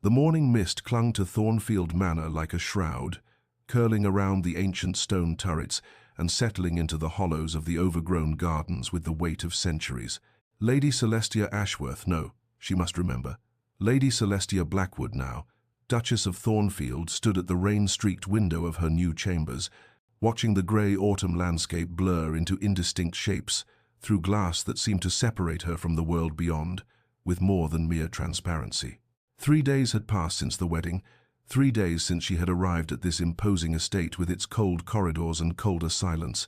The morning mist clung to Thornfield Manor like a shroud, curling around the ancient stone turrets and settling into the hollows of the overgrown gardens with the weight of centuries. Lady Celestia Ashworth, no, she must remember. Lady Celestia Blackwood now, Duchess of Thornfield, stood at the rain-streaked window of her new chambers, watching the grey autumn landscape blur into indistinct shapes through glass that seemed to separate her from the world beyond, with more than mere transparency. 3 days had passed since the wedding, 3 days since she had arrived at this imposing estate with its cold corridors and colder silence,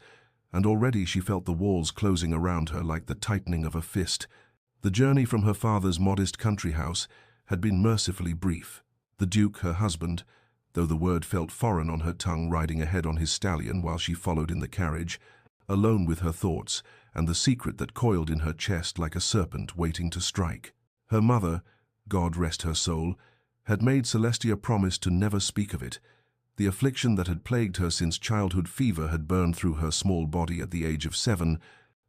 and already she felt the walls closing around her like the tightening of a fist. The journey from her father's modest country house had been mercifully brief. The Duke, her husband, though the word felt foreign on her tongue, riding ahead on his stallion while she followed in the carriage, alone with her thoughts and the secret that coiled in her chest like a serpent waiting to strike. Her mother, God rest her soul, had made Celestia promise to never speak of it. The affliction that had plagued her since childhood fever had burned through her small body at the age of 7,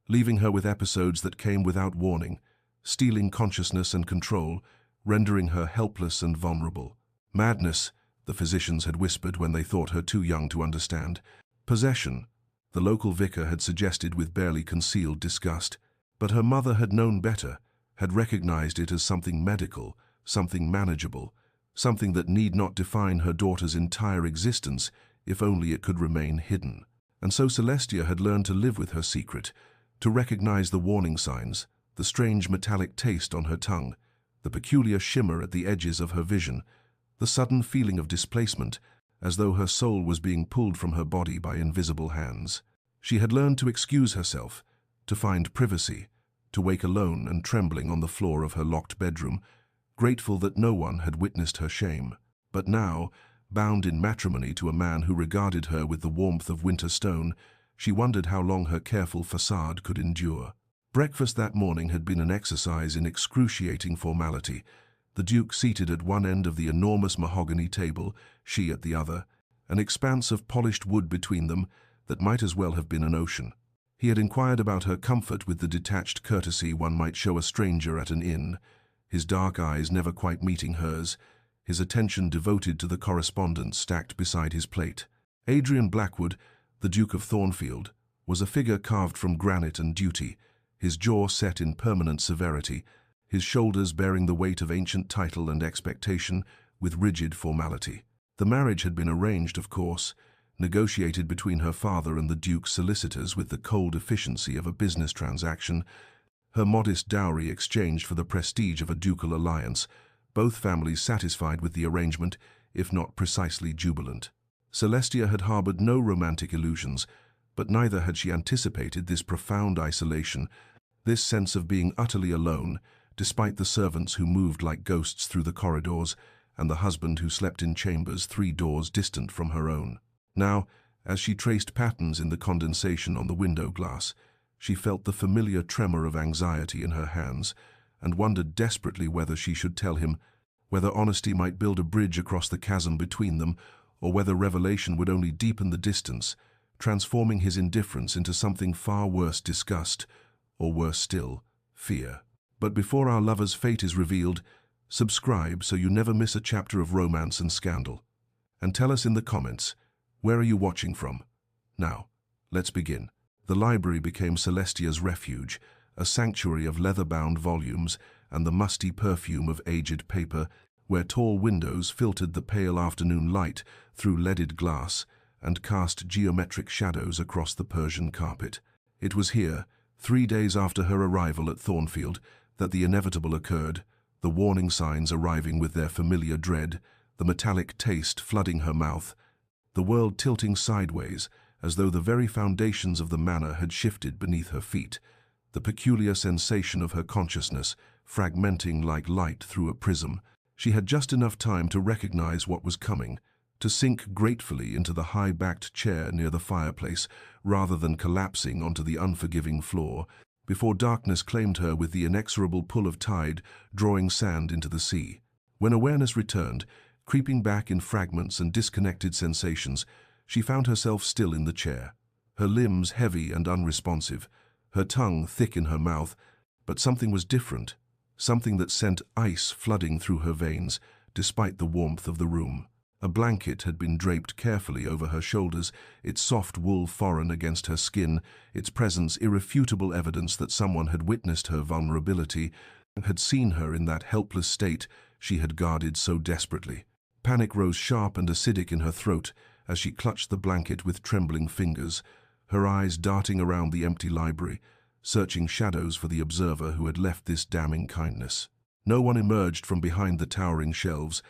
leaving her with episodes that came without warning, stealing consciousness and control, rendering her helpless and vulnerable. Madness, the physicians had whispered when they thought her too young to understand. Possession, the local vicar had suggested with barely concealed disgust. But her mother had known better, had recognized it as something medical, something manageable, something that need not define her daughter's entire existence if only it could remain hidden. And so Celestia had learned to live with her secret, to recognize the warning signs, the strange metallic taste on her tongue, the peculiar shimmer at the edges of her vision, the sudden feeling of displacement, as though her soul was being pulled from her body by invisible hands. She had learned to excuse herself, to find privacy, to wake alone and trembling on the floor of her locked bedroom, grateful that no one had witnessed her shame. But now, bound in matrimony to a man who regarded her with the warmth of winter stone, she wondered how long her careful facade could endure. Breakfast that morning had been an exercise in excruciating formality, the Duke seated at one end of the enormous mahogany table, she at the other, an expanse of polished wood between them that might as well have been an ocean. He had inquired about her comfort with the detached courtesy one might show a stranger at an inn, his dark eyes never quite meeting hers, his attention devoted to the correspondence stacked beside his plate. Adrian Blackwood, the Duke of Thornfield, was a figure carved from granite and duty, his jaw set in permanent severity, his shoulders bearing the weight of ancient title and expectation with rigid formality. The marriage had been arranged, of course, negotiated between her father and the Duke's solicitors with the cold efficiency of a business transaction, her modest dowry exchanged for the prestige of a ducal alliance, both families satisfied with the arrangement, if not precisely jubilant. Celestia had harbored no romantic illusions, but neither had she anticipated this profound isolation, this sense of being utterly alone, despite the servants who moved like ghosts through the corridors and the husband who slept in chambers 3 doors distant from her own. Now, as she traced patterns in the condensation on the window glass, she felt the familiar tremor of anxiety in her hands and wondered desperately whether she should tell him, whether honesty might build a bridge across the chasm between them, or whether revelation would only deepen the distance, transforming his indifference into something far worse, disgust, or worse still, fear. But before our lover's fate is revealed, subscribe so you never miss a chapter of romance and scandal. And tell us in the comments, where are you watching from? Now, let's begin. The library became Celestia's refuge, a sanctuary of leather-bound volumes and the musty perfume of aged paper, where tall windows filtered the pale afternoon light through leaded glass and cast geometric shadows across the Persian carpet. It was here, 3 days after her arrival at Thornfield, that the inevitable occurred, the warning signs arriving with their familiar dread, the metallic taste flooding her mouth, the world tilting sideways as though the very foundations of the manor had shifted beneath her feet, the peculiar sensation of her consciousness fragmenting like light through a prism. She had just enough time to recognize what was coming, to sink gratefully into the high-backed chair near the fireplace rather than collapsing onto the unforgiving floor, before darkness claimed her with the inexorable pull of tide drawing sand into the sea. When awareness returned, creeping back in fragments and disconnected sensations, she found herself still in the chair, her limbs heavy and unresponsive, her tongue thick in her mouth, but something was different, something that sent ice flooding through her veins, despite the warmth of the room. A blanket had been draped carefully over her shoulders, its soft wool foreign against her skin, its presence irrefutable evidence that someone had witnessed her vulnerability and had seen her in that helpless state she had guarded so desperately. Panic rose sharp and acidic in her throat as she clutched the blanket with trembling fingers, her eyes darting around the empty library, searching shadows for the observer who had left this damning kindness. No one emerged from behind the towering shelves.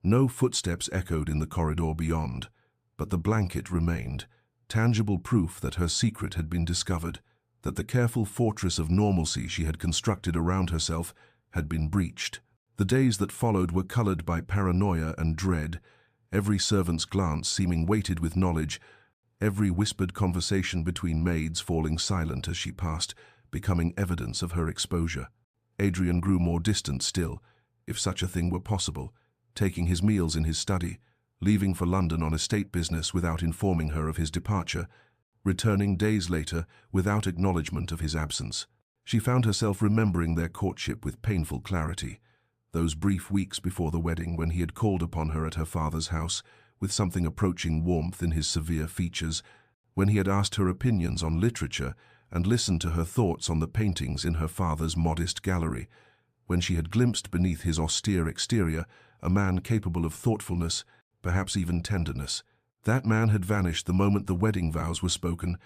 No footsteps echoed in the corridor beyond, but the blanket remained, tangible proof that her secret had been discovered, that the careful fortress of normalcy she had constructed around herself had been breached. The days that followed were colored by paranoia and dread, every servant's glance seeming weighted with knowledge, every whispered conversation between maids falling silent as she passed, becoming evidence of her exposure. Adrian grew more distant still, if such a thing were possible, taking his meals in his study, leaving for London on estate business without informing her of his departure, returning days later without acknowledgement of his absence. She found herself remembering their courtship with painful clarity, those brief weeks before the wedding when he had called upon her at her father's house, with something approaching warmth in his severe features, when he had asked her opinions on literature and listened to her thoughts on the paintings in her father's modest gallery, when she had glimpsed beneath his austere exterior a man capable of thoughtfulness, perhaps even tenderness. That man had vanished the moment the wedding vows were spoken,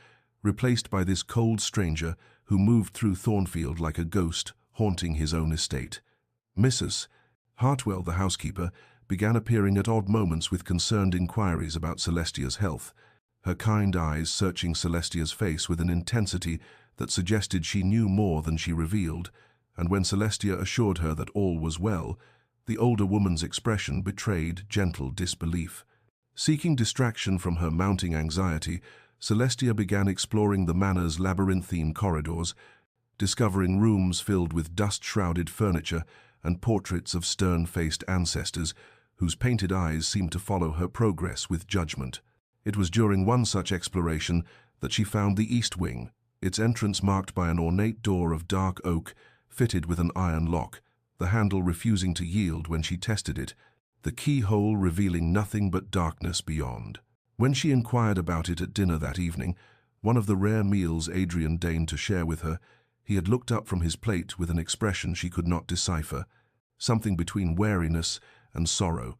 replaced by this cold stranger who moved through Thornfield like a ghost haunting his own estate. Mrs. Hartwell, the housekeeper, began appearing at odd moments with concerned inquiries about Celestia's health, her kind eyes searching Celestia's face with an intensity that suggested she knew more than she revealed, and when Celestia assured her that all was well, the older woman's expression betrayed gentle disbelief. Seeking distraction from her mounting anxiety, Celestia began exploring the manor's labyrinthine corridors, discovering rooms filled with dust-shrouded furniture and portraits of stern-faced ancestors whose painted eyes seemed to follow her progress with judgment. It was during one such exploration that she found the East Wing, its entrance marked by an ornate door of dark oak fitted with an iron lock, the handle refusing to yield when she tested it, the keyhole revealing nothing but darkness beyond. When she inquired about it at dinner that evening, one of the rare meals Adrian deigned to share with her, he had looked up from his plate with an expression she could not decipher, something between wariness and sorrow,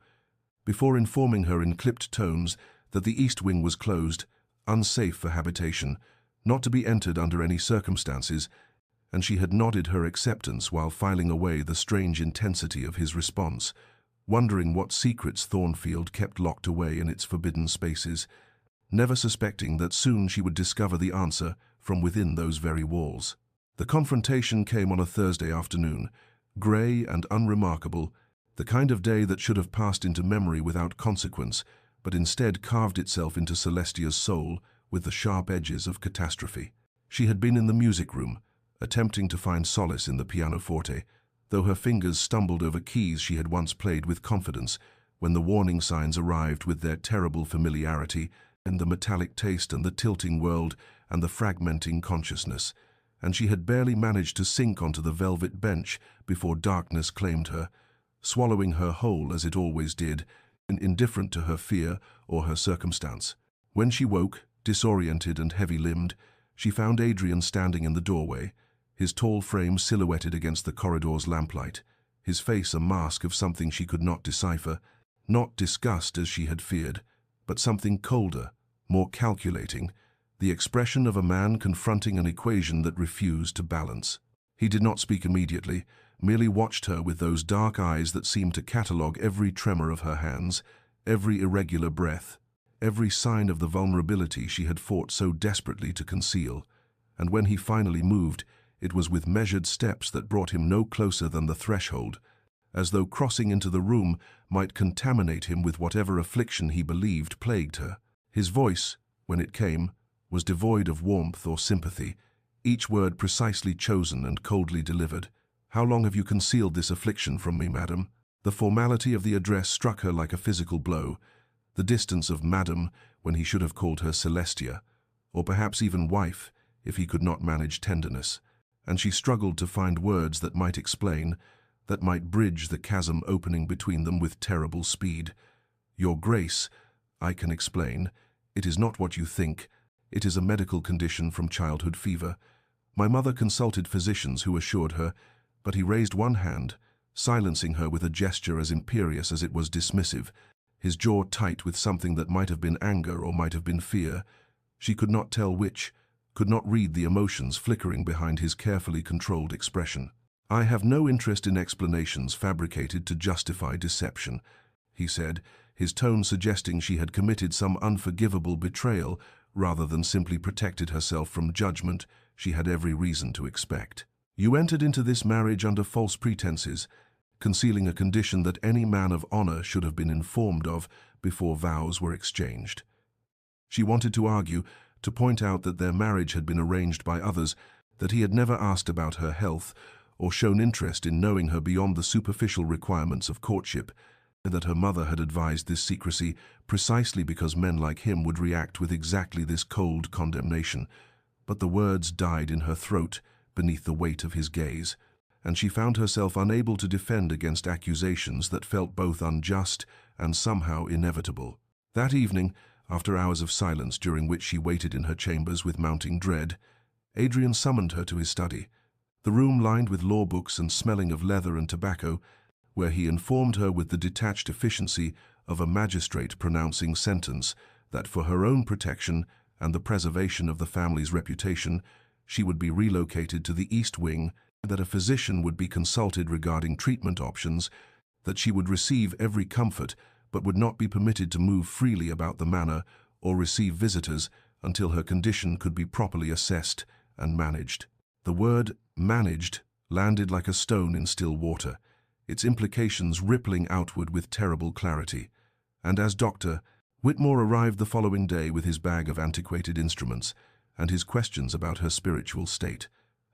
before informing her in clipped tones that the East Wing was closed, unsafe for habitation, not to be entered under any circumstances, and she had nodded her acceptance while filing away the strange intensity of his response, wondering what secrets Thornfield kept locked away in its forbidden spaces, never suspecting that soon she would discover the answer from within those very walls. The confrontation came on a Thursday afternoon, grey and unremarkable, the kind of day that should have passed into memory without consequence, but instead carved itself into Celestia's soul with the sharp edges of catastrophe. She had been in the music room, attempting to find solace in the pianoforte, though her fingers stumbled over keys she had once played with confidence, when the warning signs arrived with their terrible familiarity, and the metallic taste and the tilting world and the fragmenting consciousness, and she had barely managed to sink onto the velvet bench before darkness claimed her, swallowing her whole as it always did, and indifferent to her fear or her circumstance. When she woke, disoriented and heavy-limbed, she found Adrian standing in the doorway, his tall frame silhouetted against the corridor's lamplight, his face a mask of something she could not decipher, not disgust as she had feared, but something colder, more calculating, the expression of a man confronting an equation that refused to balance. He did not speak immediately, merely watched her with those dark eyes that seemed to catalogue every tremor of her hands, every irregular breath, every sign of the vulnerability she had fought so desperately to conceal. And when he finally moved, it was with measured steps that brought him no closer than the threshold, as though crossing into the room might contaminate him with whatever affliction he believed plagued her. His voice, when it came, was devoid of warmth or sympathy, each word precisely chosen and coldly delivered. "How long have you concealed this affliction from me, madam?" The formality of the address struck her like a physical blow, the distance of madam when he should have called her Celestia, or perhaps even wife, if he could not manage tenderness, and she struggled to find words that might explain, that might bridge the chasm opening between them with terrible speed. "Your Grace, I can explain. It is not what you think. It is a medical condition from childhood fever. My mother consulted physicians who assured her, but he raised one hand, silencing her with a gesture as imperious as it was dismissive, his jaw tight with something that might have been anger or might have been fear. She could not tell which, could not read the emotions flickering behind his carefully controlled expression. "I have no interest in explanations fabricated to justify deception," he said, his tone suggesting she had committed some unforgivable betrayal rather than simply protected herself from judgment she had every reason to expect. "You entered into this marriage under false pretenses, concealing a condition that any man of honor should have been informed of before vows were exchanged." She wanted to argue, to point out that their marriage had been arranged by others, that he had never asked about her health or shown interest in knowing her beyond the superficial requirements of courtship, and that her mother had advised this secrecy precisely because men like him would react with exactly this cold condemnation. But the words died in her throat beneath the weight of his gaze, and she found herself unable to defend against accusations that felt both unjust and somehow inevitable. That evening, after hours of silence during which she waited in her chambers with mounting dread, Adrian summoned her to his study, the room lined with law books and smelling of leather and tobacco, where he informed her with the detached efficiency of a magistrate pronouncing sentence that for her own protection and the preservation of the family's reputation, she would be relocated to the East Wing, that a physician would be consulted regarding treatment options, that she would receive every comfort but would not be permitted to move freely about the manor or receive visitors until her condition could be properly assessed and managed. The word "managed" landed like a stone in still water, its implications rippling outward with terrible clarity. And as doctor, Whitmore arrived the following day with his bag of antiquated instruments and his questions about her spiritual state,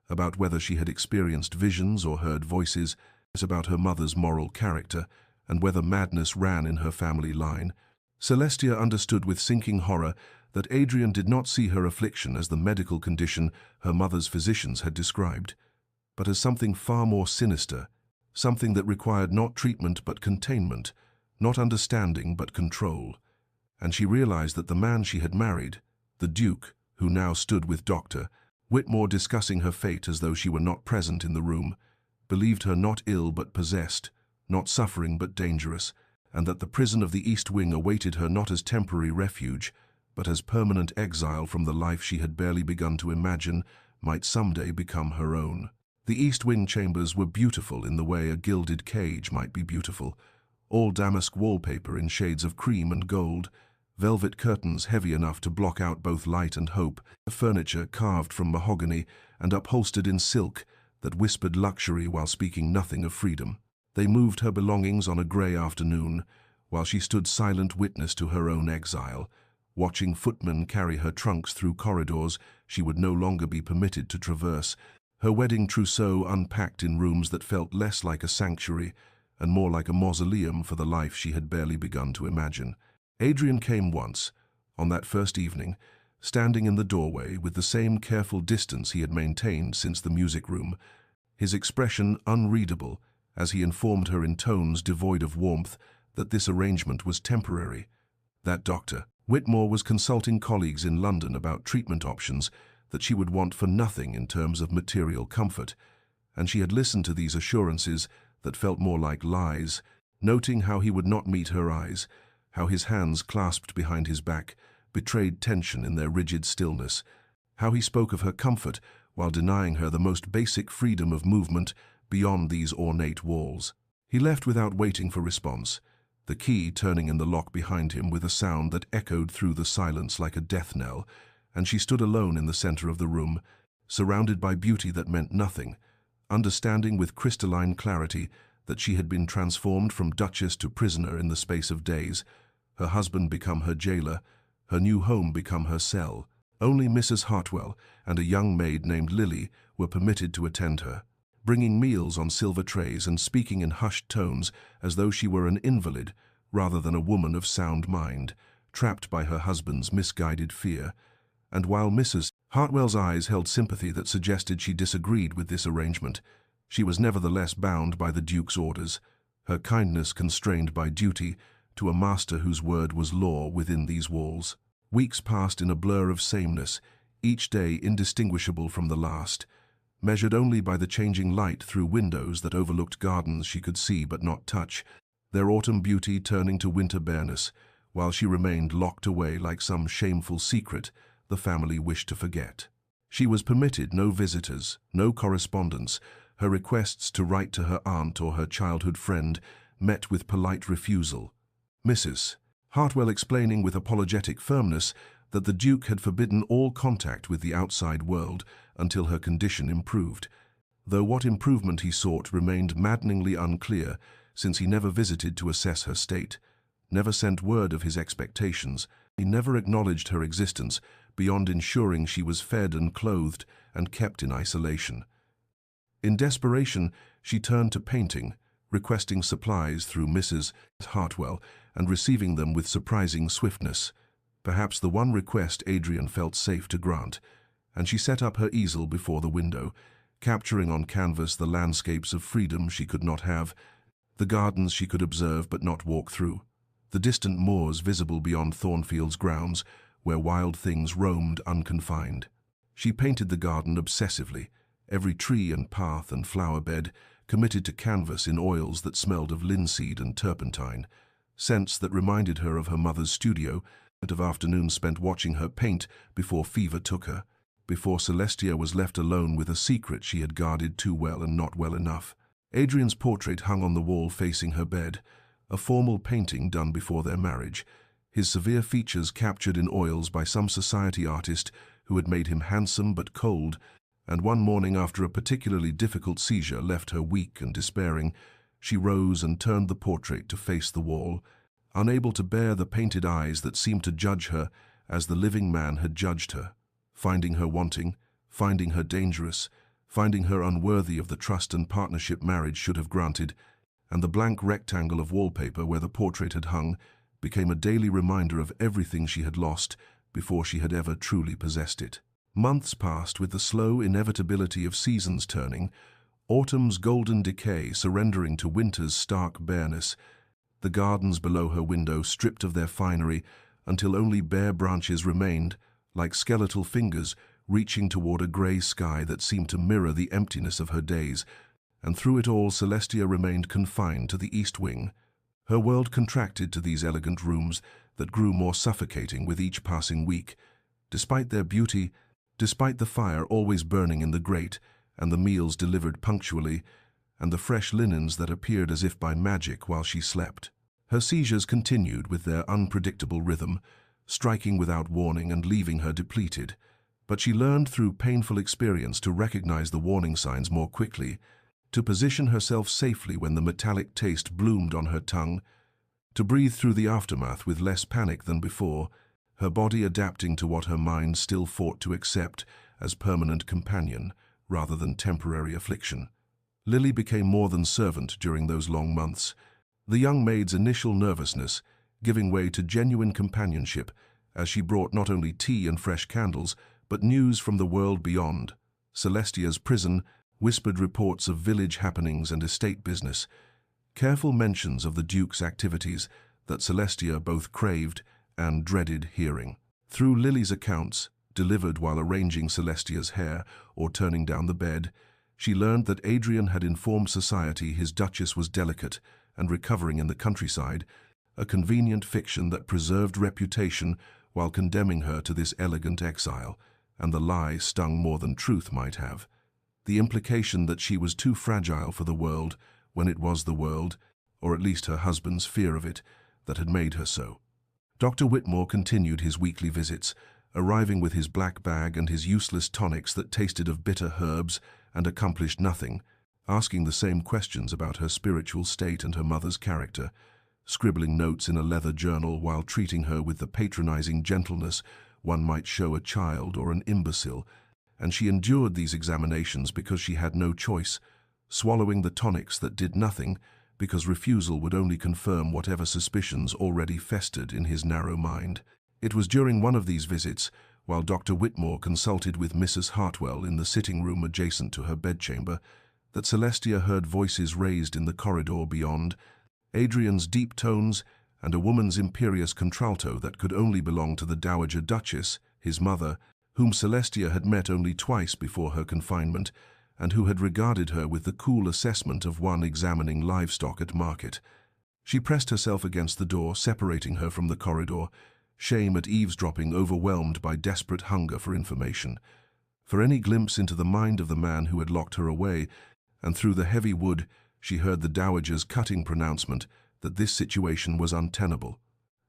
about whether she had experienced visions or heard voices, about her mother's moral character, and whether madness ran in her family line. Celestia understood with sinking horror that Adrian did not see her affliction as the medical condition her mother's physicians had described, but as something far more sinister, something that required not treatment but containment, not understanding but control. And she realized that the man she had married, the Duke, who now stood with Dr. Whitmore discussing her fate as though she were not present in the room, believed her not ill but possessed, not suffering but dangerous, and that the prison of the East Wing awaited her not as temporary refuge, but as permanent exile from the life she had barely begun to imagine might someday become her own. The East Wing chambers were beautiful in the way a gilded cage might be beautiful, all damask wallpaper in shades of cream and gold, velvet curtains heavy enough to block out both light and hope, furniture carved from mahogany and upholstered in silk that whispered luxury while speaking nothing of freedom. They moved her belongings on a grey afternoon, while she stood silent witness to her own exile, watching footmen carry her trunks through corridors she would no longer be permitted to traverse, her wedding trousseau unpacked in rooms that felt less like a sanctuary and more like a mausoleum for the life she had barely begun to imagine. Adrian came once, on that first evening, standing in the doorway with the same careful distance he had maintained since the music room, his expression unreadable as he informed her in tones devoid of warmth that this arrangement was temporary. That Dr. Whitmore was consulting colleagues in London about treatment options that she would want for nothing in terms of material comfort, and she had listened to these assurances that felt more like lies, noting how he would not meet her eyes, how his hands clasped behind his back betrayed tension in their rigid stillness, how he spoke of her comfort while denying her the most basic freedom of movement beyond these ornate walls. He left without waiting for response, the key turning in the lock behind him with a sound that echoed through the silence like a death knell, and she stood alone in the center of the room, surrounded by beauty that meant nothing, understanding with crystalline clarity that she had been transformed from duchess to prisoner in the space of days, her husband become her jailer, her new home become her cell. Only Mrs. Hartwell and a young maid named Lily were permitted to attend her, bringing meals on silver trays and speaking in hushed tones as though she were an invalid rather than a woman of sound mind, trapped by her husband's misguided fear. And while Mrs. Hartwell's eyes held sympathy that suggested she disagreed with this arrangement, She was nevertheless bound by the Duke's orders, her kindness constrained by duty to a master whose word was law within these walls. Weeks passed in a blur of sameness, each day indistinguishable from the last, measured only by the changing light through windows that overlooked gardens she could see but not touch, their autumn beauty turning to winter bareness, while she remained locked away like some shameful secret the family wished to forget. She was permitted no visitors, no correspondence. Her requests to write to her aunt or her childhood friend met with polite refusal. Mrs. Hartwell explaining with apologetic firmness that the Duke had forbidden all contact with the outside world until her condition improved, though what improvement he sought remained maddeningly unclear, since he never visited to assess her state, never sent word of his expectations. He never acknowledged her existence beyond ensuring she was fed and clothed and kept in isolation. In desperation, she turned to painting, requesting supplies through Mrs. Hartwell and receiving them with surprising swiftness, perhaps the one request Adrian felt safe to grant, and she set up her easel before the window, capturing on canvas the landscapes of freedom she could not have, the gardens she could observe but not walk through, the distant moors visible beyond Thornfield's grounds, where wild things roamed unconfined. She painted the garden obsessively, every tree and path and flower bed committed to canvas in oils that smelled of linseed and turpentine, scents that reminded her of her mother's studio and of afternoons spent watching her paint before fever took her, before Celestia was left alone with a secret she had guarded too well and not well enough. Adrian's portrait hung on the wall facing her bed, a formal painting done before their marriage, his severe features captured in oils by some society artist who had made him handsome but cold, and one morning after a particularly difficult seizure left her weak and despairing, she rose and turned the portrait to face the wall, unable to bear the painted eyes that seemed to judge her as the living man had judged her, finding her wanting, finding her dangerous, finding her unworthy of the trust and partnership marriage should have granted, and the blank rectangle of wallpaper where the portrait had hung became a daily reminder of everything she had lost before she had ever truly possessed it. Months passed with the slow inevitability of seasons turning, autumn's golden decay surrendering to winter's stark bareness, the gardens below her window stripped of their finery until only bare branches remained, like skeletal fingers reaching toward a grey sky that seemed to mirror the emptiness of her days, and through it all Celestia remained confined to the east wing. Her world contracted to these elegant rooms that grew more suffocating with each passing week. Despite their beauty, despite the fire always burning in the grate, and the meals delivered punctually, and the fresh linens that appeared as if by magic while she slept. Her seizures continued with their unpredictable rhythm, striking without warning and leaving her depleted. But she learned through painful experience to recognize the warning signs more quickly, to position herself safely when the metallic taste bloomed on her tongue, to breathe through the aftermath with less panic than before, her body adapting to what her mind still fought to accept as permanent companion rather than temporary affliction. Lily became more than servant during those long months, the young maid's initial nervousness giving way to genuine companionship as she brought not only tea and fresh candles, but news from the world beyond, Celestia's prison, whispered reports of village happenings and estate business, careful mentions of the Duke's activities that Celestia both craved and dreaded hearing. Through Lily's accounts, delivered while arranging Celestia's hair or turning down the bed, she learned that Adrian had informed society his Duchess was delicate and recovering in the countryside, a convenient fiction that preserved reputation while condemning her to this elegant exile, and the lie stung more than truth might have. The implication that she was too fragile for the world when it was the world, or at least her husband's fear of it, that had made her so. Dr. Whitmore continued his weekly visits, arriving with his black bag and his useless tonics that tasted of bitter herbs and accomplished nothing, asking the same questions about her spiritual state and her mother's character, scribbling notes in a leather journal while treating her with the patronizing gentleness one might show a child or an imbecile, and she endured these examinations because she had no choice, swallowing the tonics that did nothing because refusal would only confirm whatever suspicions already festered in his narrow mind. It was during one of these visits, while Dr. Whitmore consulted with Mrs. Hartwell in the sitting room adjacent to her bedchamber, that Celestia heard voices raised in the corridor beyond, Adrian's deep tones and a woman's imperious contralto that could only belong to the Dowager Duchess, his mother, whom Celestia had met only twice before her confinement, and who had regarded her with the cool assessment of one examining livestock at market. She pressed herself against the door, separating her from the corridor, shame at eavesdropping overwhelmed by desperate hunger for information, for any glimpse into the mind of the man who had locked her away, and through the heavy wood she heard the Dowager's cutting pronouncement that this situation was untenable,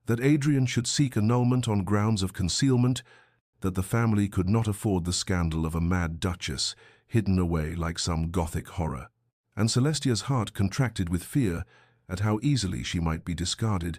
that Adrian should seek annulment on grounds of concealment, that the family could not afford the scandal of a mad duchess hidden away like some Gothic horror. And Celestia's heart contracted with fear at how easily she might be discarded,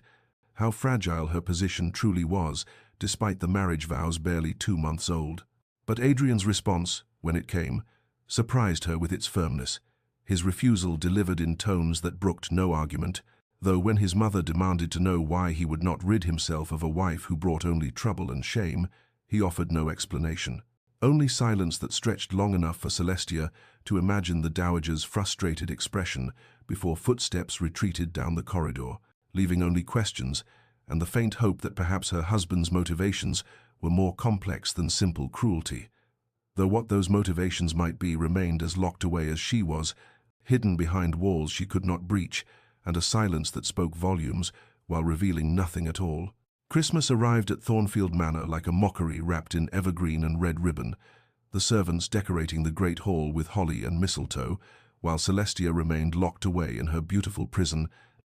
how fragile her position truly was, despite the marriage vows barely 2 months old. But Adrian's response, when it came, surprised her with its firmness, his refusal delivered in tones that brooked no argument, though when his mother demanded to know why he would not rid himself of a wife who brought only trouble and shame, he offered no explanation. Only silence that stretched long enough for Celestia to imagine the Dowager's frustrated expression before footsteps retreated down the corridor, leaving only questions and the faint hope that perhaps her husband's motivations were more complex than simple cruelty. Though what those motivations might be remained as locked away as she was, hidden behind walls she could not breach, and a silence that spoke volumes while revealing nothing at all. Christmas arrived at Thornfield Manor like a mockery wrapped in evergreen and red ribbon, the servants decorating the great hall with holly and mistletoe, while Celestia remained locked away in her beautiful prison,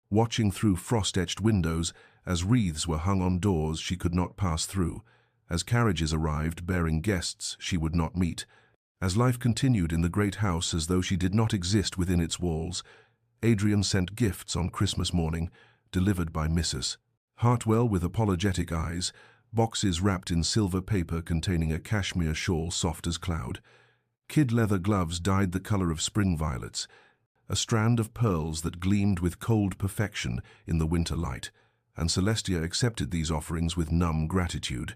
watching through frost-etched windows as wreaths were hung on doors she could not pass through, as carriages arrived bearing guests she would not meet, as life continued in the great house as though she did not exist within its walls. Adrian sent gifts on Christmas morning, delivered by Mrs. Hartwell with apologetic eyes, boxes wrapped in silver paper containing a cashmere shawl soft as cloud, kid leather gloves dyed the color of spring violets, a strand of pearls that gleamed with cold perfection in the winter light, and Celestia accepted these offerings with numb gratitude,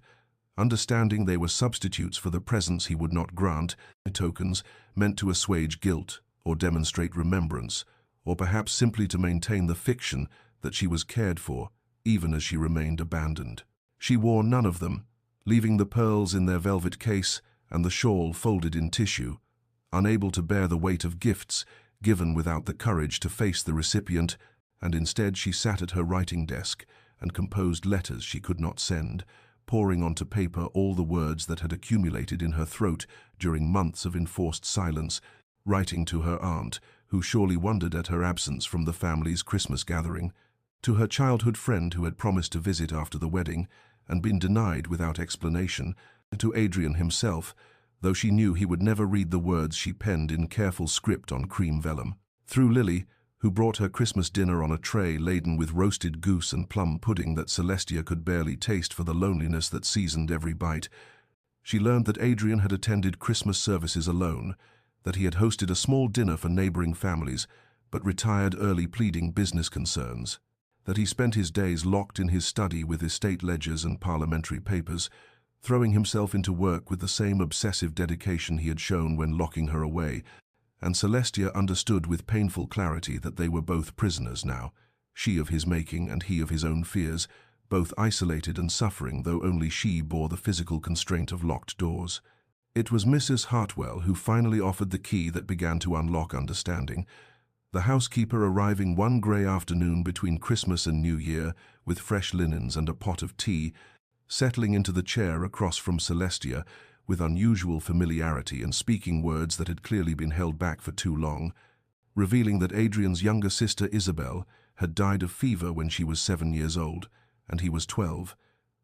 understanding they were substitutes for the presents he would not grant, tokens meant to assuage guilt or demonstrate remembrance, or perhaps simply to maintain the fiction that she was cared for, even as she remained abandoned. She wore none of them, leaving the pearls in their velvet case and the shawl folded in tissue, unable to bear the weight of gifts given without the courage to face the recipient, and instead she sat at her writing desk and composed letters she could not send, pouring onto paper all the words that had accumulated in her throat during months of enforced silence, writing to her aunt, who surely wondered at her absence from the family's Christmas gathering, to her childhood friend who had promised to visit after the wedding and been denied without explanation, to Adrian himself, though she knew he would never read the words she penned in careful script on cream vellum, through Lily, who brought her Christmas dinner on a tray laden with roasted goose and plum pudding that Celestia could barely taste for the loneliness that seasoned every bite. She learned that Adrian had attended Christmas services alone, that he had hosted a small dinner for neighboring families, but retired early pleading business concerns, that he spent his days locked in his study with estate ledgers and parliamentary papers, throwing himself into work with the same obsessive dedication he had shown when locking her away, and Celestia understood with painful clarity that they were both prisoners now, she of his making and he of his own fears, both isolated and suffering, though only she bore the physical constraint of locked doors. It was Mrs. Hartwell who finally offered the key that began to unlock understanding, the housekeeper arriving one grey afternoon between Christmas and New Year with fresh linens and a pot of tea, settling into the chair across from Celestia with unusual familiarity and speaking words that had clearly been held back for too long, revealing that Adrian's younger sister Isabel had died of fever when she was 7 years old, and he was 12,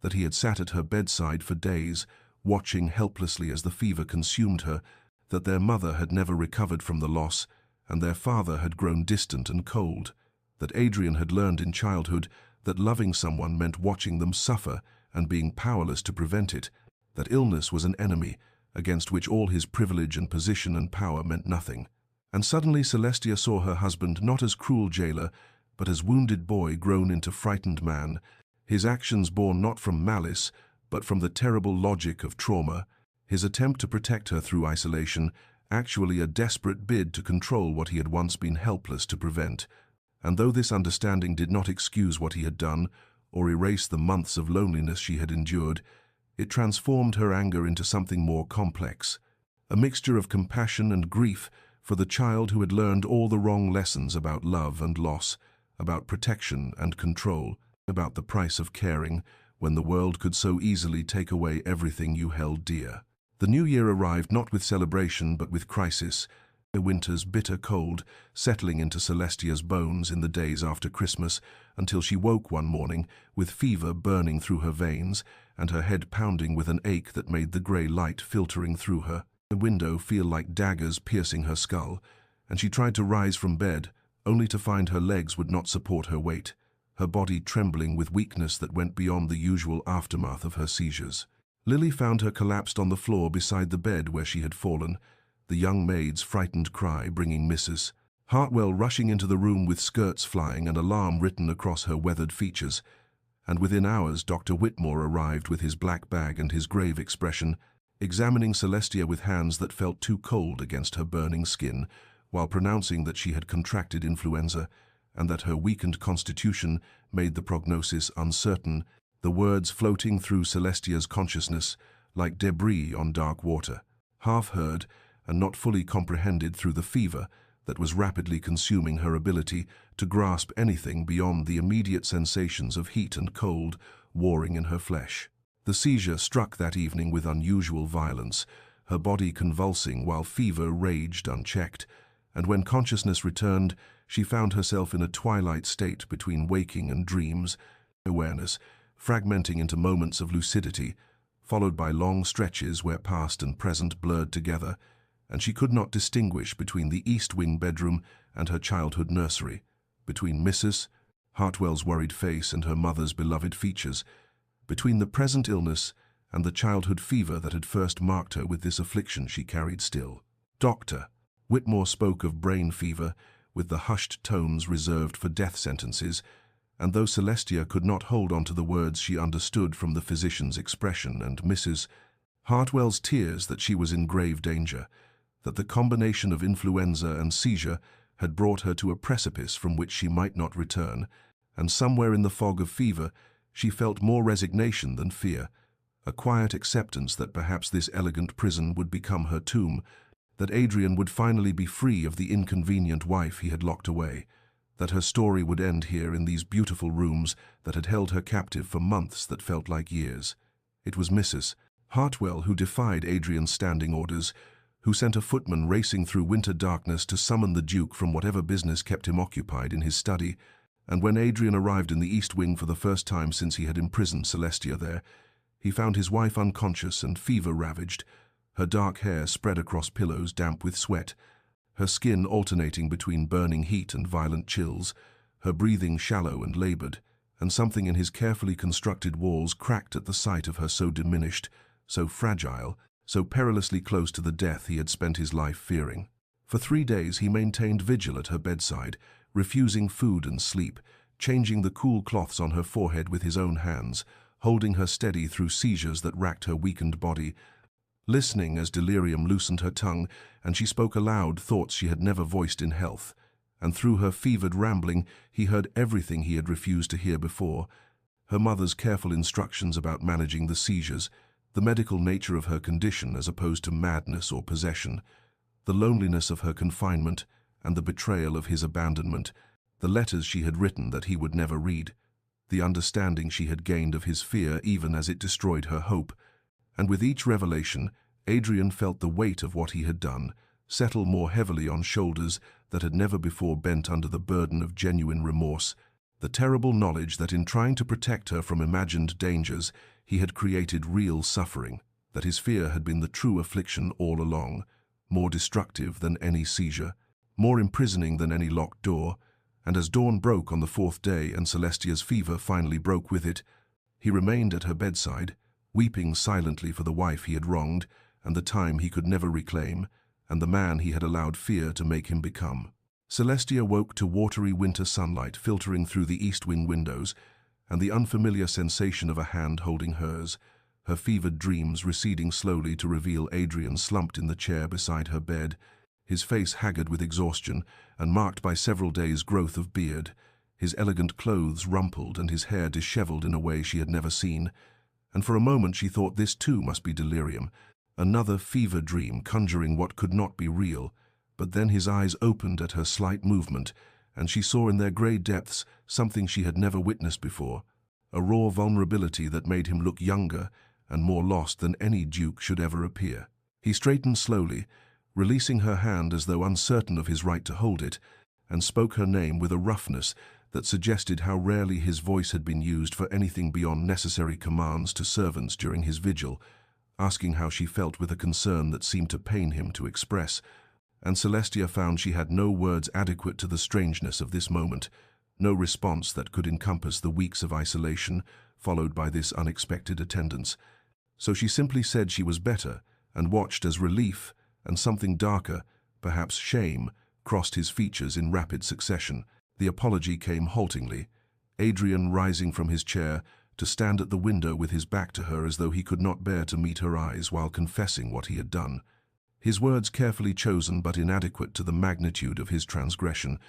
that he had sat at her bedside for days, watching helplessly as the fever consumed her, that their mother had never recovered from the loss, and their father had grown distant and cold, that Adrian had learned in childhood that loving someone meant watching them suffer and being powerless to prevent it, that illness was an enemy against which all his privilege and position and power meant nothing. And suddenly Celestia saw her husband not as cruel jailer, but as wounded boy grown into frightened man, his actions born not from malice, but from the terrible logic of trauma, his attempt to protect her through isolation, actually a desperate bid to control what he had once been helpless to prevent. And though this understanding did not excuse what he had done, or erase the months of loneliness she had endured, it transformed her anger into something more complex, a mixture of compassion and grief for the child who had learned all the wrong lessons about love and loss, about protection and control, about the price of caring when the world could so easily take away everything you held dear. The new year arrived not with celebration but with crisis, the winter's bitter cold settling into Celestia's bones in the days after Christmas, until she woke one morning with fever burning through her veins and her head pounding with an ache that made the grey light filtering through her, the window feel like daggers piercing her skull, and she tried to rise from bed, only to find her legs would not support her weight, her body trembling with weakness that went beyond the usual aftermath of her seizures. Lily found her collapsed on the floor beside the bed where she had fallen, the young maid's frightened cry bringing Mrs. Hartwell rushing into the room with skirts flying and alarm written across her weathered features, and within hours Dr. Whitmore arrived with his black bag and his grave expression, examining Celestia with hands that felt too cold against her burning skin, while pronouncing that she had contracted influenza and that her weakened constitution made the prognosis uncertain, the words floating through Celestia's consciousness like debris on dark water, half heard and not fully comprehended through the fever that was rapidly consuming her ability to grasp anything beyond the immediate sensations of heat and cold warring in her flesh. The seizure struck that evening with unusual violence, her body convulsing while fever raged unchecked, and when consciousness returned, she found herself in a twilight state between waking and dreams, awareness fragmenting into moments of lucidity, followed by long stretches where past and present blurred together, and she could not distinguish between the East Wing bedroom and her childhood nursery, between Mrs. Hartwell's worried face and her mother's beloved features, between the present illness and the childhood fever that had first marked her with this affliction she carried still. Dr. Whitmore spoke of brain fever with the hushed tones reserved for death sentences, and though Celestia could not hold on to the words she understood from the physician's expression and Mrs. Hartwell's tears that she was in grave danger, that the combination of influenza and seizure had brought her to a precipice from which she might not return, and somewhere in the fog of fever she felt more resignation than fear, a quiet acceptance that perhaps this elegant prison would become her tomb, that Adrian would finally be free of the inconvenient wife he had locked away, that her story would end here in these beautiful rooms that had held her captive for months that felt like years. It was Mrs. Hartwell who defied Adrian's standing orders, who sent a footman racing through winter darkness to summon the Duke from whatever business kept him occupied in his study, and when Adrian arrived in the East Wing for the first time since he had imprisoned Celestia there, he found his wife unconscious and fever-ravaged, her dark hair spread across pillows damp with sweat, her skin alternating between burning heat and violent chills, her breathing shallow and labored, and something in his carefully constructed walls cracked at the sight of her so diminished, so fragile, so perilously close to the death he had spent his life fearing. For 3 days he maintained vigil at her bedside, refusing food and sleep, changing the cool cloths on her forehead with his own hands, holding her steady through seizures that racked her weakened body, listening as delirium loosened her tongue and she spoke aloud thoughts she had never voiced in health, and through her fevered rambling he heard everything he had refused to hear before, her mother's careful instructions about managing the seizures, the medical nature of her condition as opposed to madness or possession, the loneliness of her confinement and the betrayal of his abandonment, the letters she had written that he would never read, the understanding she had gained of his fear even as it destroyed her hope, and with each revelation, Adrian felt the weight of what he had done settle more heavily on shoulders that had never before bent under the burden of genuine remorse, the terrible knowledge that in trying to protect her from imagined dangers, he had created real suffering, that his fear had been the true affliction all along, more destructive than any seizure, more imprisoning than any locked door, and as dawn broke on the 4th day and Celestia's fever finally broke with it, he remained at her bedside, weeping silently for the wife he had wronged and the time he could never reclaim, and the man he had allowed fear to make him become. Celestia woke to watery winter sunlight filtering through the East Wing windows, and the unfamiliar sensation of a hand holding hers, her fevered dreams receding slowly to reveal Adrian slumped in the chair beside her bed, his face haggard with exhaustion and marked by several days' growth of beard, his elegant clothes rumpled and his hair disheveled in a way she had never seen. And for a moment she thought this too must be delirium, another fever dream conjuring what could not be real. But then his eyes opened at her slight movement, and she saw in their grey depths something she had never witnessed before, a raw vulnerability that made him look younger and more lost than any duke should ever appear. He straightened slowly, releasing her hand as though uncertain of his right to hold it, and spoke her name with a roughness that suggested how rarely his voice had been used for anything beyond necessary commands to servants during his vigil, asking how she felt with a concern that seemed to pain him to express. And Celestia found she had no words adequate to the strangeness of this moment, no response that could encompass the weeks of isolation followed by this unexpected attendance. So she simply said she was better, and watched as relief and something darker, perhaps shame, crossed his features in rapid succession. The apology came haltingly, Adrian rising from his chair to stand at the window with his back to her as though he could not bear to meet her eyes while confessing what he had done. His words carefully chosen but inadequate to the magnitude of his transgression,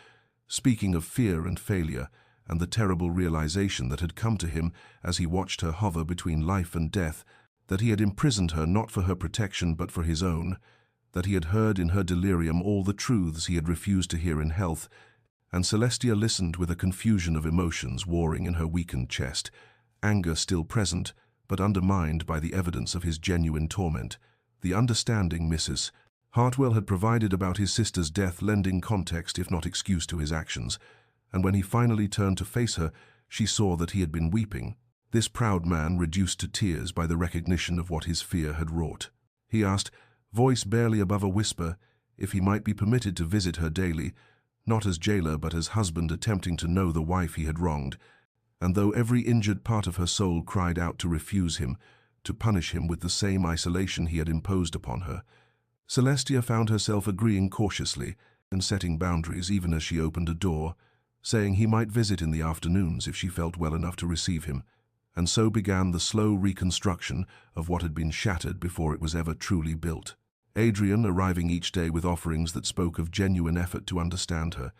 speaking of fear and failure and the terrible realization that had come to him as he watched her hover between life and death, that he had imprisoned her not for her protection but for his own, that he had heard in her delirium all the truths he had refused to hear in health. And Celestia listened with a confusion of emotions warring in her weakened chest, anger still present, but undermined by the evidence of his genuine torment. The understanding Mrs. Hartwell had provided about his sister's death lending context if not excuse to his actions, and when he finally turned to face her, she saw that he had been weeping, this proud man reduced to tears by the recognition of what his fear had wrought. He asked, voice barely above a whisper, if he might be permitted to visit her daily, not as jailer but as husband attempting to know the wife he had wronged, and though every injured part of her soul cried out to refuse him, to punish him with the same isolation he had imposed upon her, Celestia found herself agreeing cautiously and setting boundaries even as she opened a door, saying he might visit in the afternoons if she felt well enough to receive him, and so began the slow reconstruction of what had been shattered before it was ever truly built. Adrian arriving each day with offerings that spoke of genuine effort to understand her,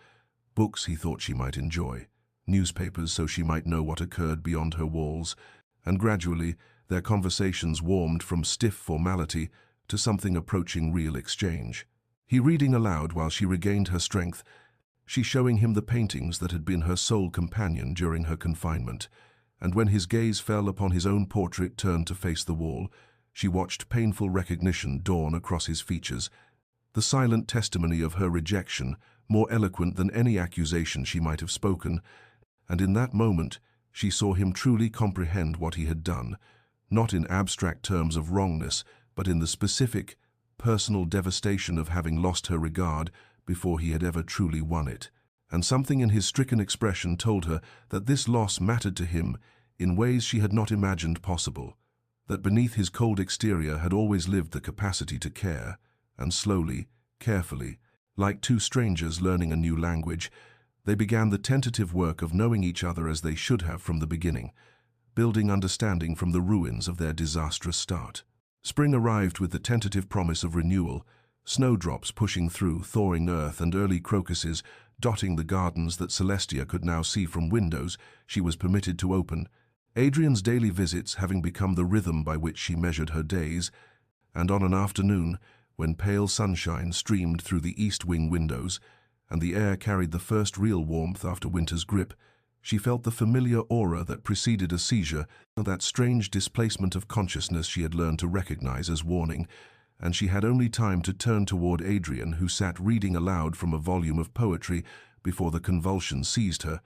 books he thought she might enjoy, newspapers so she might know what occurred beyond her walls, and gradually their conversations warmed from stiff formality to something approaching real exchange. He reading aloud while she regained her strength, she showing him the paintings that had been her sole companion during her confinement, and when his gaze fell upon his own portrait turned to face the wall, she watched painful recognition dawn across his features, the silent testimony of her rejection, more eloquent than any accusation she might have spoken, and in that moment she saw him truly comprehend what he had done, not in abstract terms of wrongness, but in the specific, personal devastation of having lost her regard before he had ever truly won it. And something in his stricken expression told her that this loss mattered to him in ways she had not imagined possible, that beneath his cold exterior had always lived the capacity to care, and slowly, carefully, like two strangers learning a new language, they began the tentative work of knowing each other as they should have from the beginning, building understanding from the ruins of their disastrous start. Spring arrived with the tentative promise of renewal, snowdrops pushing through thawing earth and early crocuses dotting the gardens that Celestia could now see from windows she was permitted to open, Adrian's daily visits having become the rhythm by which she measured her days, and on an afternoon, when pale sunshine streamed through the east wing windows, and the air carried the first real warmth after winter's grip, she felt the familiar aura that preceded a seizure, that strange displacement of consciousness she had learned to recognize as warning, and she had only time to turn toward Adrian, who sat reading aloud from a volume of poetry before the convulsion seized her,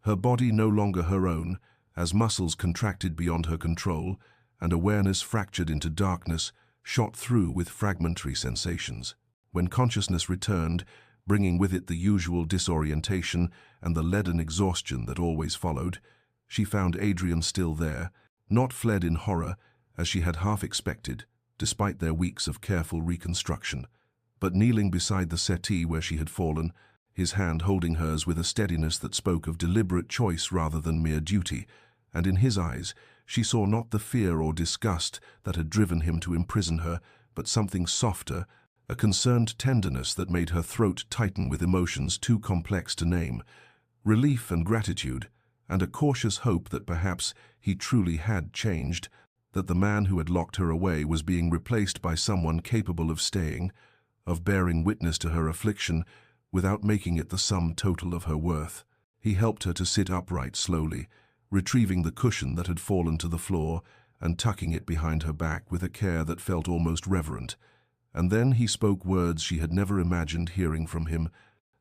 her body no longer her own, as muscles contracted beyond her control, and awareness fractured into darkness, shot through with fragmentary sensations. When consciousness returned, bringing with it the usual disorientation and the leaden exhaustion that always followed, she found Adrian still there, not fled in horror, as she had half expected, despite their weeks of careful reconstruction, but kneeling beside the settee where she had fallen, his hand holding hers with a steadiness that spoke of deliberate choice rather than mere duty, and in his eyes she saw not the fear or disgust that had driven him to imprison her, but something softer, a concerned tenderness that made her throat tighten with emotions too complex to name, relief and gratitude, and a cautious hope that perhaps he truly had changed, that the man who had locked her away was being replaced by someone capable of staying, of bearing witness to her affliction, without making it the sum total of her worth. He helped her to sit upright slowly, retrieving the cushion that had fallen to the floor and tucking it behind her back with a care that felt almost reverent. And then he spoke words she had never imagined hearing from him,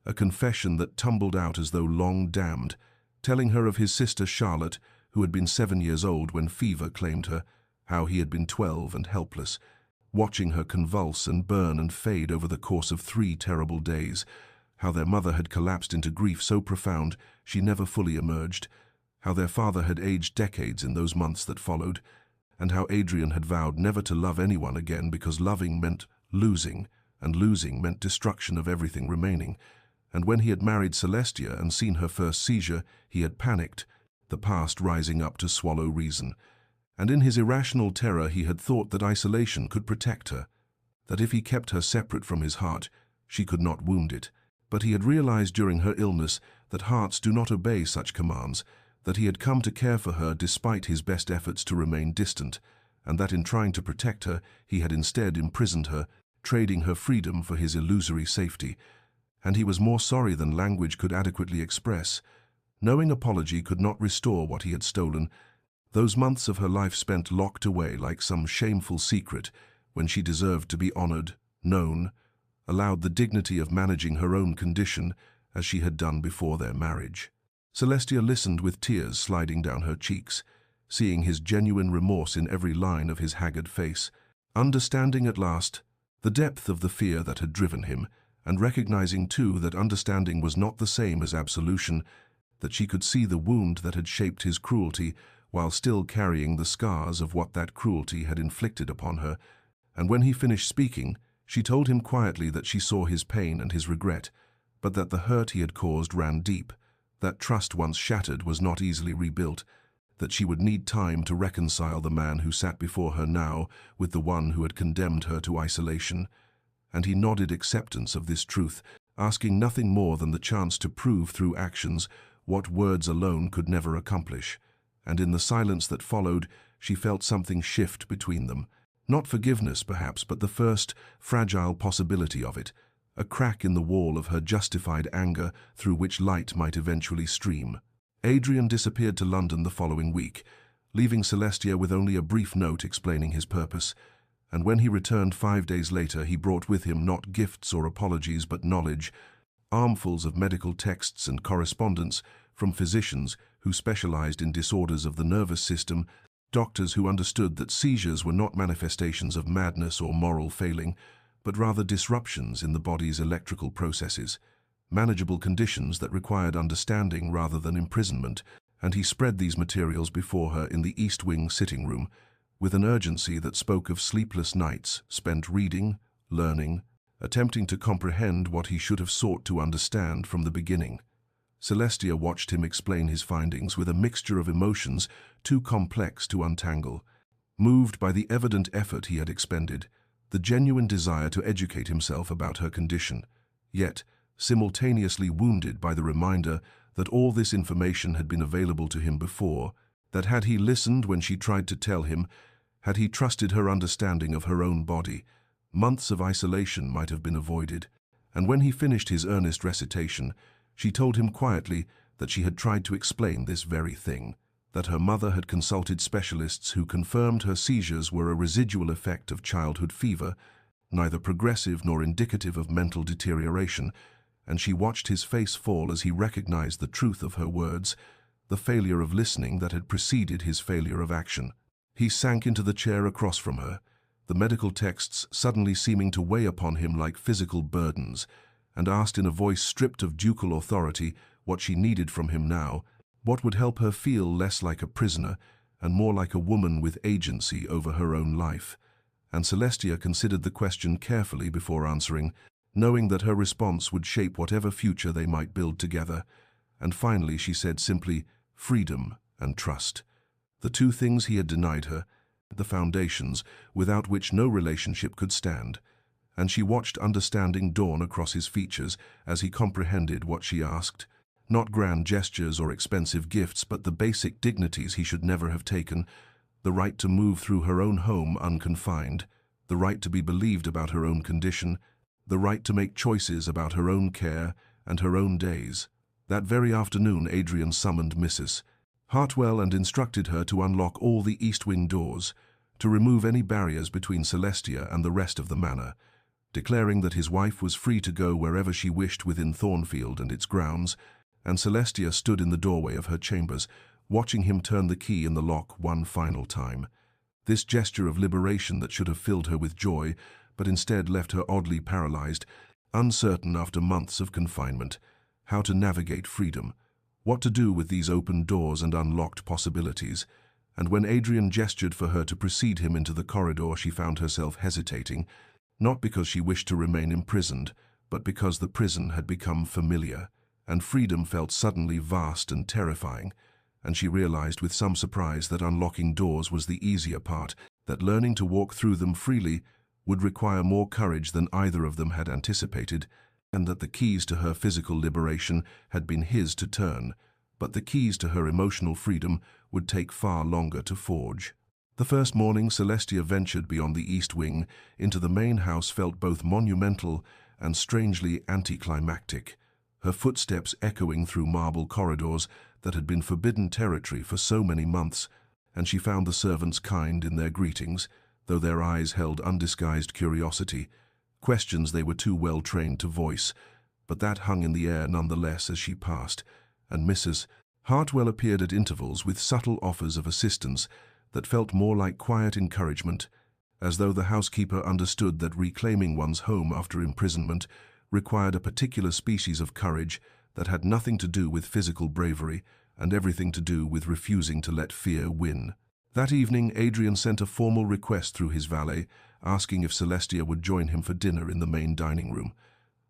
a confession that tumbled out as though long damned, telling her of his sister Charlotte, who had been 7 years old when fever claimed her, how he had been 12 and helpless, watching her convulse and burn and fade over the course of 3 terrible days, how their mother had collapsed into grief so profound she never fully emerged, how their father had aged decades in those months that followed, and how Adrian had vowed never to love anyone again because loving meant losing, and losing meant destruction of everything remaining. And when he had married Celestia and seen her first seizure, he had panicked, the past rising up to swallow reason. And in his irrational terror he had thought that isolation could protect her, that if he kept her separate from his heart, she could not wound it. But he had realized during her illness that hearts do not obey such commands, that he had come to care for her despite his best efforts to remain distant, and that in trying to protect her, he had instead imprisoned her, trading her freedom for his illusory safety. And he was more sorry than language could adequately express. Knowing apology could not restore what he had stolen, those months of her life spent locked away like some shameful secret, when she deserved to be honored, known, allowed the dignity of managing her own condition as she had done before their marriage. Celestia listened with tears sliding down her cheeks, seeing his genuine remorse in every line of his haggard face, understanding at last the depth of the fear that had driven him, and recognizing too that understanding was not the same as absolution, that she could see the wound that had shaped his cruelty while still carrying the scars of what that cruelty had inflicted upon her. And when he finished speaking, she told him quietly that she saw his pain and his regret, but that the hurt he had caused ran deep, that trust once shattered was not easily rebuilt, that she would need time to reconcile the man who sat before her now with the one who had condemned her to isolation. And he nodded acceptance of this truth, asking nothing more than the chance to prove through actions what words alone could never accomplish. And in the silence that followed, she felt something shift between them. Not forgiveness, perhaps, but the first fragile possibility of it, a crack in the wall of her justified anger through which light might eventually stream. Adrian disappeared to London the following week, leaving Celestia with only a brief note explaining his purpose. And when he returned 5 days later, he brought with him not gifts or apologies but knowledge, armfuls of medical texts and correspondence from physicians who specialized in disorders of the nervous system, doctors who understood that seizures were not manifestations of madness or moral failing, but rather disruptions in the body's electrical processes, manageable conditions that required understanding rather than imprisonment, and he spread these materials before her in the East Wing sitting room, with an urgency that spoke of sleepless nights spent reading, learning, attempting to comprehend what he should have sought to understand from the beginning. Celestia watched him explain his findings with a mixture of emotions too complex to untangle, moved by the evident effort he had expended, the genuine desire to educate himself about her condition, yet simultaneously wounded by the reminder that all this information had been available to him before, that had he listened when she tried to tell him, had he trusted her understanding of her own body, months of isolation might have been avoided. And when he finished his earnest recitation, she told him quietly that she had tried to explain this very thing, that her mother had consulted specialists who confirmed her seizures were a residual effect of childhood fever, neither progressive nor indicative of mental deterioration, and she watched his face fall as he recognized the truth of her words, the failure of listening that had preceded his failure of action. He sank into the chair across from her, the medical texts suddenly seeming to weigh upon him like physical burdens, and asked in a voice stripped of ducal authority what she needed from him now, what would help her feel less like a prisoner and more like a woman with agency over her own life. And Celestia considered the question carefully before answering, knowing that her response would shape whatever future they might build together. And finally she said simply, freedom and trust. The two things he had denied her, the foundations without which no relationship could stand, and she watched understanding dawn across his features as he comprehended what she asked. Not grand gestures or expensive gifts, but the basic dignities he should never have taken: the right to move through her own home unconfined, the right to be believed about her own condition, the right to make choices about her own care and her own days. That very afternoon Adrian summoned Mrs. Hartwell and instructed her to unlock all the east wing doors, to remove any barriers between Celestia and the rest of the manor, declaring that his wife was free to go wherever she wished within Thornfield and its grounds, and Celestia stood in the doorway of her chambers, watching him turn the key in the lock one final time. This gesture of liberation that should have filled her with joy, but instead left her oddly paralyzed, uncertain after months of confinement, how to navigate freedom, what to do with these open doors and unlocked possibilities. And when Adrian gestured for her to precede him into the corridor, she found herself hesitating, not because she wished to remain imprisoned, but because the prison had become familiar, and freedom felt suddenly vast and terrifying. And she realized with some surprise that unlocking doors was the easier part, that learning to walk through them freely would require more courage than either of them had anticipated, and that the keys to her physical liberation had been his to turn, but the keys to her emotional freedom would take far longer to forge. The first morning Celestia ventured beyond the east wing into the main house felt both monumental and strangely anticlimactic, her footsteps echoing through marble corridors that had been forbidden territory for so many months, and she found the servants kind in their greetings, though their eyes held undisguised curiosity, questions they were too well trained to voice, but that hung in the air nonetheless as she passed, and Mrs. Hartwell appeared at intervals with subtle offers of assistance that felt more like quiet encouragement, as though the housekeeper understood that reclaiming one's home after imprisonment required a particular species of courage that had nothing to do with physical bravery and everything to do with refusing to let fear win. That evening, Adrian sent a formal request through his valet, asking if Celestia would join him for dinner in the main dining room.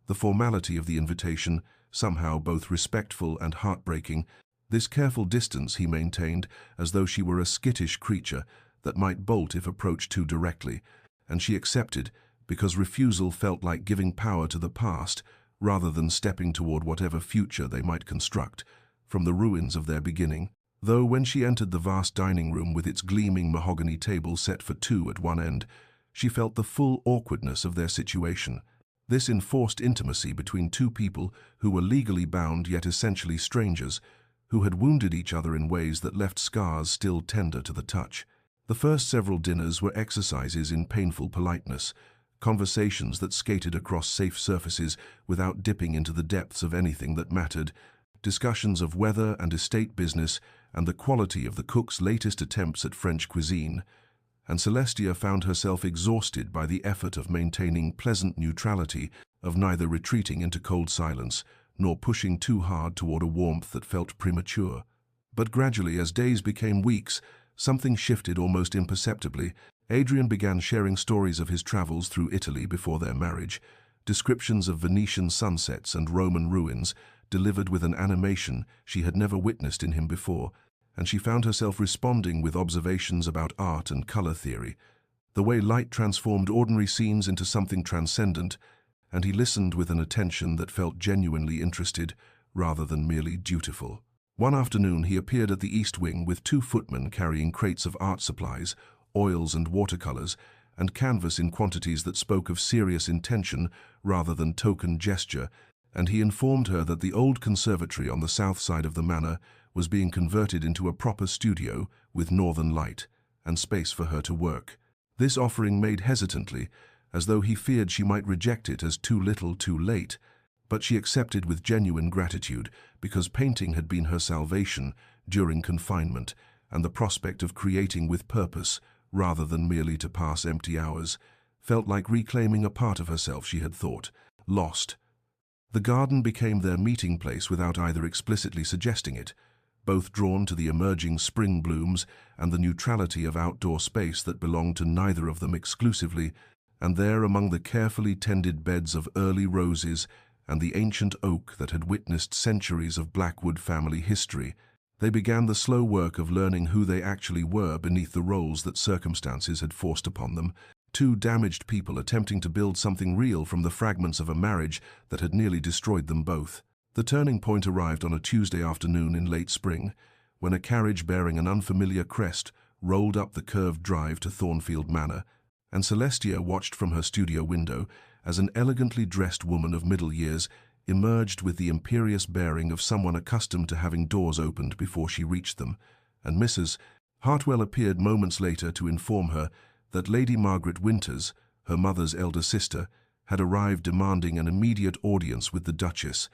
The formality of the invitation, somehow both respectful and heartbreaking, this careful distance he maintained as though she were a skittish creature that might bolt if approached too directly, and she accepted because refusal felt like giving power to the past rather than stepping toward whatever future they might construct from the ruins of their beginning. Though when she entered the vast dining room with its gleaming mahogany table set for two at one end, she felt the full awkwardness of their situation. This enforced intimacy between two people who were legally bound yet essentially strangers, who had wounded each other in ways that left scars still tender to the touch. The first several dinners were exercises in painful politeness, conversations that skated across safe surfaces without dipping into the depths of anything that mattered, discussions of weather and estate business and the quality of the cook's latest attempts at French cuisine, and Celestia found herself exhausted by the effort of maintaining pleasant neutrality, of neither retreating into cold silence nor pushing too hard toward a warmth that felt premature. But gradually, as days became weeks, something shifted almost imperceptibly. Adrian began sharing stories of his travels through Italy before their marriage, descriptions of Venetian sunsets and Roman ruins, delivered with an animation she had never witnessed in him before, and she found herself responding with observations about art and color theory, the way light transformed ordinary scenes into something transcendent, and he listened with an attention that felt genuinely interested rather than merely dutiful. One afternoon he appeared at the East Wing with two footmen carrying crates of art supplies, oils and watercolors, and canvas in quantities that spoke of serious intention rather than token gesture, and he informed her that the old conservatory on the south side of the manor was being converted into a proper studio with northern light and space for her to work. This offering made hesitantly, as though he feared she might reject it as too little too late, but she accepted with genuine gratitude because painting had been her salvation during confinement, and the prospect of creating with purpose, rather than merely to pass empty hours, felt like reclaiming a part of herself she had thought lost. The garden became their meeting place without either explicitly suggesting it, both drawn to the emerging spring blooms and the neutrality of outdoor space that belonged to neither of them exclusively, and there among the carefully tended beds of early roses and the ancient oak that had witnessed centuries of Blackwood family history, They began the slow work of learning who they actually were beneath the roles that circumstances had forced upon them, two damaged people attempting to build something real from the fragments of a marriage that had nearly destroyed them both. The turning point arrived on a Tuesday afternoon in late spring, when a carriage bearing an unfamiliar crest rolled up the curved drive to Thornfield Manor, and Celestia watched from her studio window as an elegantly dressed woman of middle years emerged with the imperious bearing of someone accustomed to having doors opened before she reached them, and Mrs. Hartwell appeared moments later to inform her that Lady Margaret Winters, her mother's elder sister, had arrived demanding an immediate audience with the Duchess,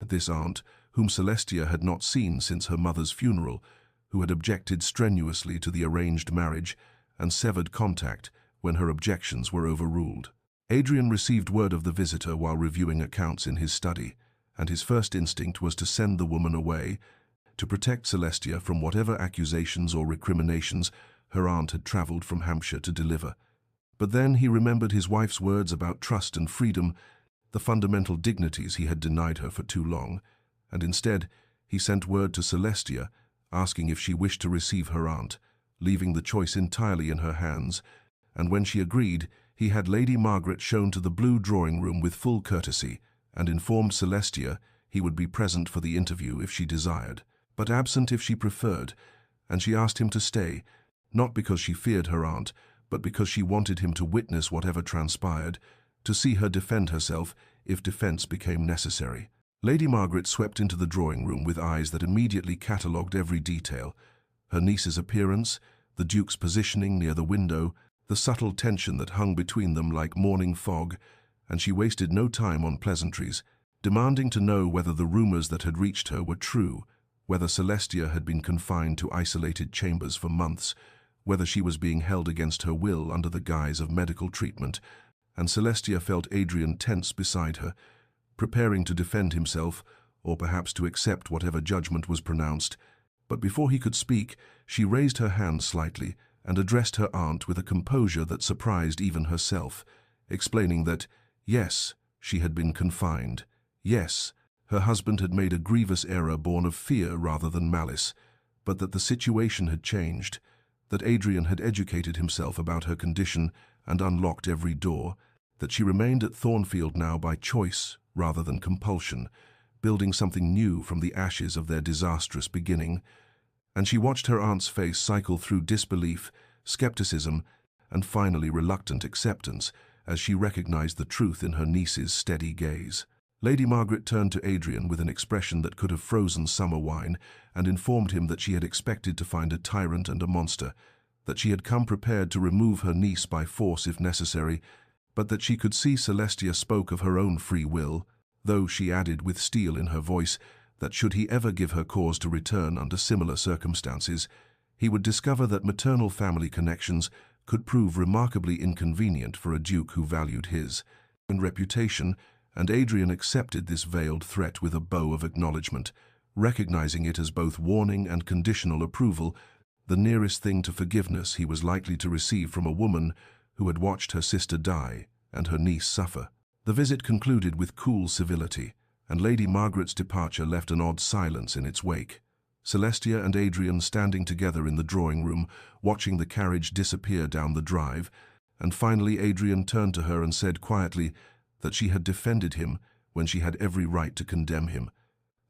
this aunt, whom Celestia had not seen since her mother's funeral, who had objected strenuously to the arranged marriage and severed contact when her objections were overruled. Adrian received word of the visitor while reviewing accounts in his study, and his first instinct was to send the woman away, to protect Celestia from whatever accusations or recriminations her aunt had travelled from Hampshire to deliver. But then he remembered his wife's words about trust and freedom, the fundamental dignities he had denied her for too long, and instead he sent word to Celestia, asking if she wished to receive her aunt, leaving the choice entirely in her hands, and when she agreed, he had Lady Margaret shown to the blue drawing-room with full courtesy, and informed Celestia he would be present for the interview if she desired, but absent if she preferred, and she asked him to stay, not because she feared her aunt, but because she wanted him to witness whatever transpired, to see her defend herself if defense became necessary. Lady Margaret swept into the drawing-room with eyes that immediately catalogued every detail: her niece's appearance, the Duke's positioning near the window, the subtle tension that hung between them like morning fog, and she wasted no time on pleasantries, demanding to know whether the rumors that had reached her were true, whether Celestia had been confined to isolated chambers for months, whether she was being held against her will under the guise of medical treatment, and Celestia felt Adrian tense beside her, preparing to defend himself, or perhaps to accept whatever judgment was pronounced. But before he could speak, she raised her hand slightly and addressed her aunt with a composure that surprised even herself, explaining that, yes, she had been confined. Yes, her husband had made a grievous error born of fear rather than malice, but that the situation had changed, that Adrian had educated himself about her condition and unlocked every door, that she remained at Thornfield now by choice rather than compulsion, building something new from the ashes of their disastrous beginning. And she watched her aunt's face cycle through disbelief, skepticism, and finally reluctant acceptance as she recognized the truth in her niece's steady gaze. Lady Margaret turned to Adrian with an expression that could have frozen summer wine and informed him that she had expected to find a tyrant and a monster, that she had come prepared to remove her niece by force if necessary, but that she could see Celestia spoke of her own free will, though she added with steel in her voice that should he ever give her cause to return under similar circumstances, he would discover that maternal family connections could prove remarkably inconvenient for a duke who valued his own reputation, and Adrian accepted this veiled threat with a bow of acknowledgement, recognizing it as both warning and conditional approval, the nearest thing to forgiveness he was likely to receive from a woman who had watched her sister die and her niece suffer. The visit concluded with cool civility, and Lady Margaret's departure left an odd silence in its wake. Celestia and Adrian standing together in the drawing-room, watching the carriage disappear down the drive, and finally Adrian turned to her and said quietly that she had defended him when she had every right to condemn him,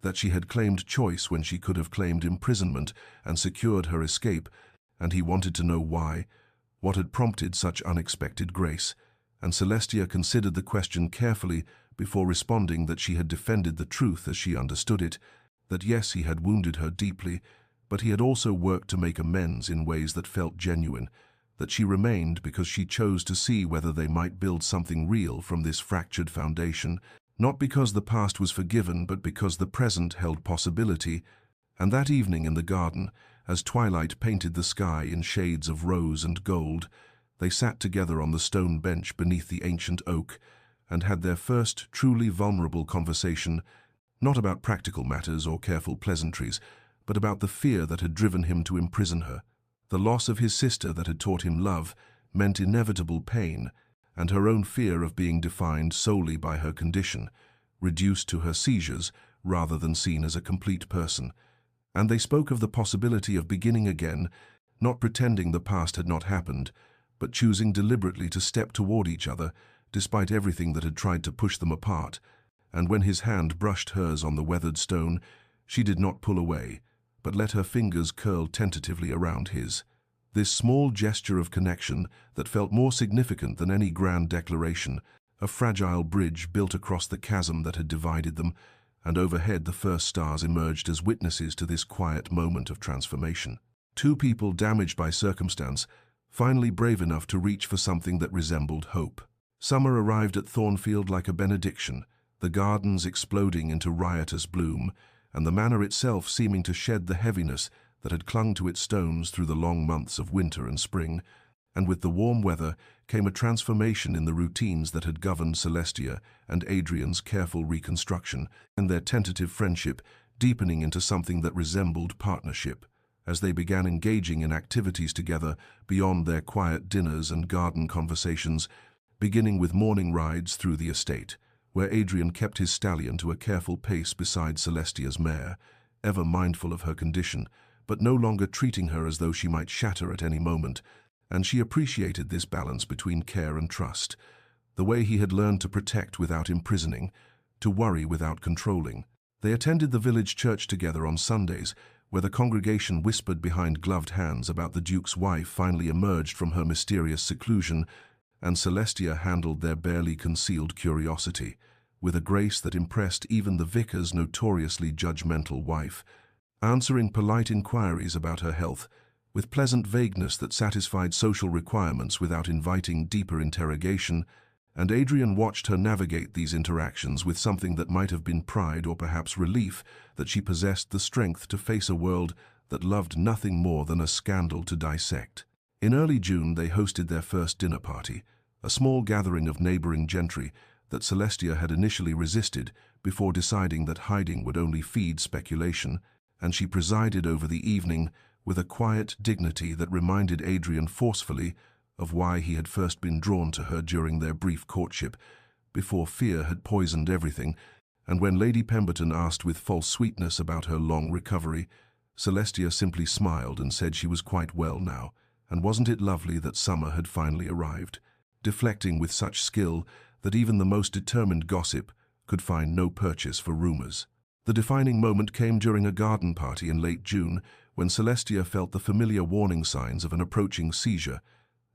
that she had claimed choice when she could have claimed imprisonment and secured her escape, and he wanted to know why, what had prompted such unexpected grace, and Celestia considered the question carefully before responding that she had defended the truth as she understood it, that yes, he had wounded her deeply, but he had also worked to make amends in ways that felt genuine, that she remained because she chose to see whether they might build something real from this fractured foundation, not because the past was forgiven, but because the present held possibility. And that evening in the garden, as twilight painted the sky in shades of rose and gold, they sat together on the stone bench beneath the ancient oak and had their first truly vulnerable conversation, not about practical matters or careful pleasantries, but about the fear that had driven him to imprison her. The loss of his sister that had taught him love meant inevitable pain, and her own fear of being defined solely by her condition, reduced to her seizures rather than seen as a complete person. And they spoke of the possibility of beginning again, not pretending the past had not happened, but choosing deliberately to step toward each other, despite everything that had tried to push them apart. And when his hand brushed hers on the weathered stone, she did not pull away, but let her fingers curl tentatively around his. This small gesture of connection that felt more significant than any grand declaration, a fragile bridge built across the chasm that had divided them, and overhead the first stars emerged as witnesses to this quiet moment of transformation. Two people damaged by circumstance, finally brave enough to reach for something that resembled hope. Summer arrived at Thornfield like a benediction, the gardens exploding into riotous bloom, and the manor itself seeming to shed the heaviness that had clung to its stones through the long months of winter and spring. And with the warm weather came a transformation in the routines that had governed Celestia and Adrian's careful reconstruction, and their tentative friendship deepening into something that resembled partnership, as they began engaging in activities together beyond their quiet dinners and garden conversations, beginning with morning rides through the estate, where Adrian kept his stallion to a careful pace beside Celestia's mare, ever mindful of her condition, but no longer treating her as though she might shatter at any moment, and she appreciated this balance between care and trust, the way he had learned to protect without imprisoning, to worry without controlling. They attended the village church together on Sundays, where the congregation whispered behind gloved hands about the Duke's wife finally emerged from her mysterious seclusion, and Celestia handled their barely concealed curiosity, with a grace that impressed even the vicar's notoriously judgmental wife, answering polite inquiries about her health, with pleasant vagueness that satisfied social requirements without inviting deeper interrogation, and Adrian watched her navigate these interactions with something that might have been pride or perhaps relief that she possessed the strength to face a world that loved nothing more than a scandal to dissect. In early June they hosted their first dinner party, a small gathering of neighboring gentry that Celestia had initially resisted before deciding that hiding would only feed speculation, and she presided over the evening with a quiet dignity that reminded Adrian forcefully of why he had first been drawn to her during their brief courtship, before fear had poisoned everything, and when Lady Pemberton asked with false sweetness about her long recovery, Celestia simply smiled and said she was quite well now, and wasn't it lovely that summer had finally arrived, deflecting with such skill that even the most determined gossip could find no purchase for rumors. The defining moment came during a garden party in late June, when Celestia felt the familiar warning signs of an approaching seizure,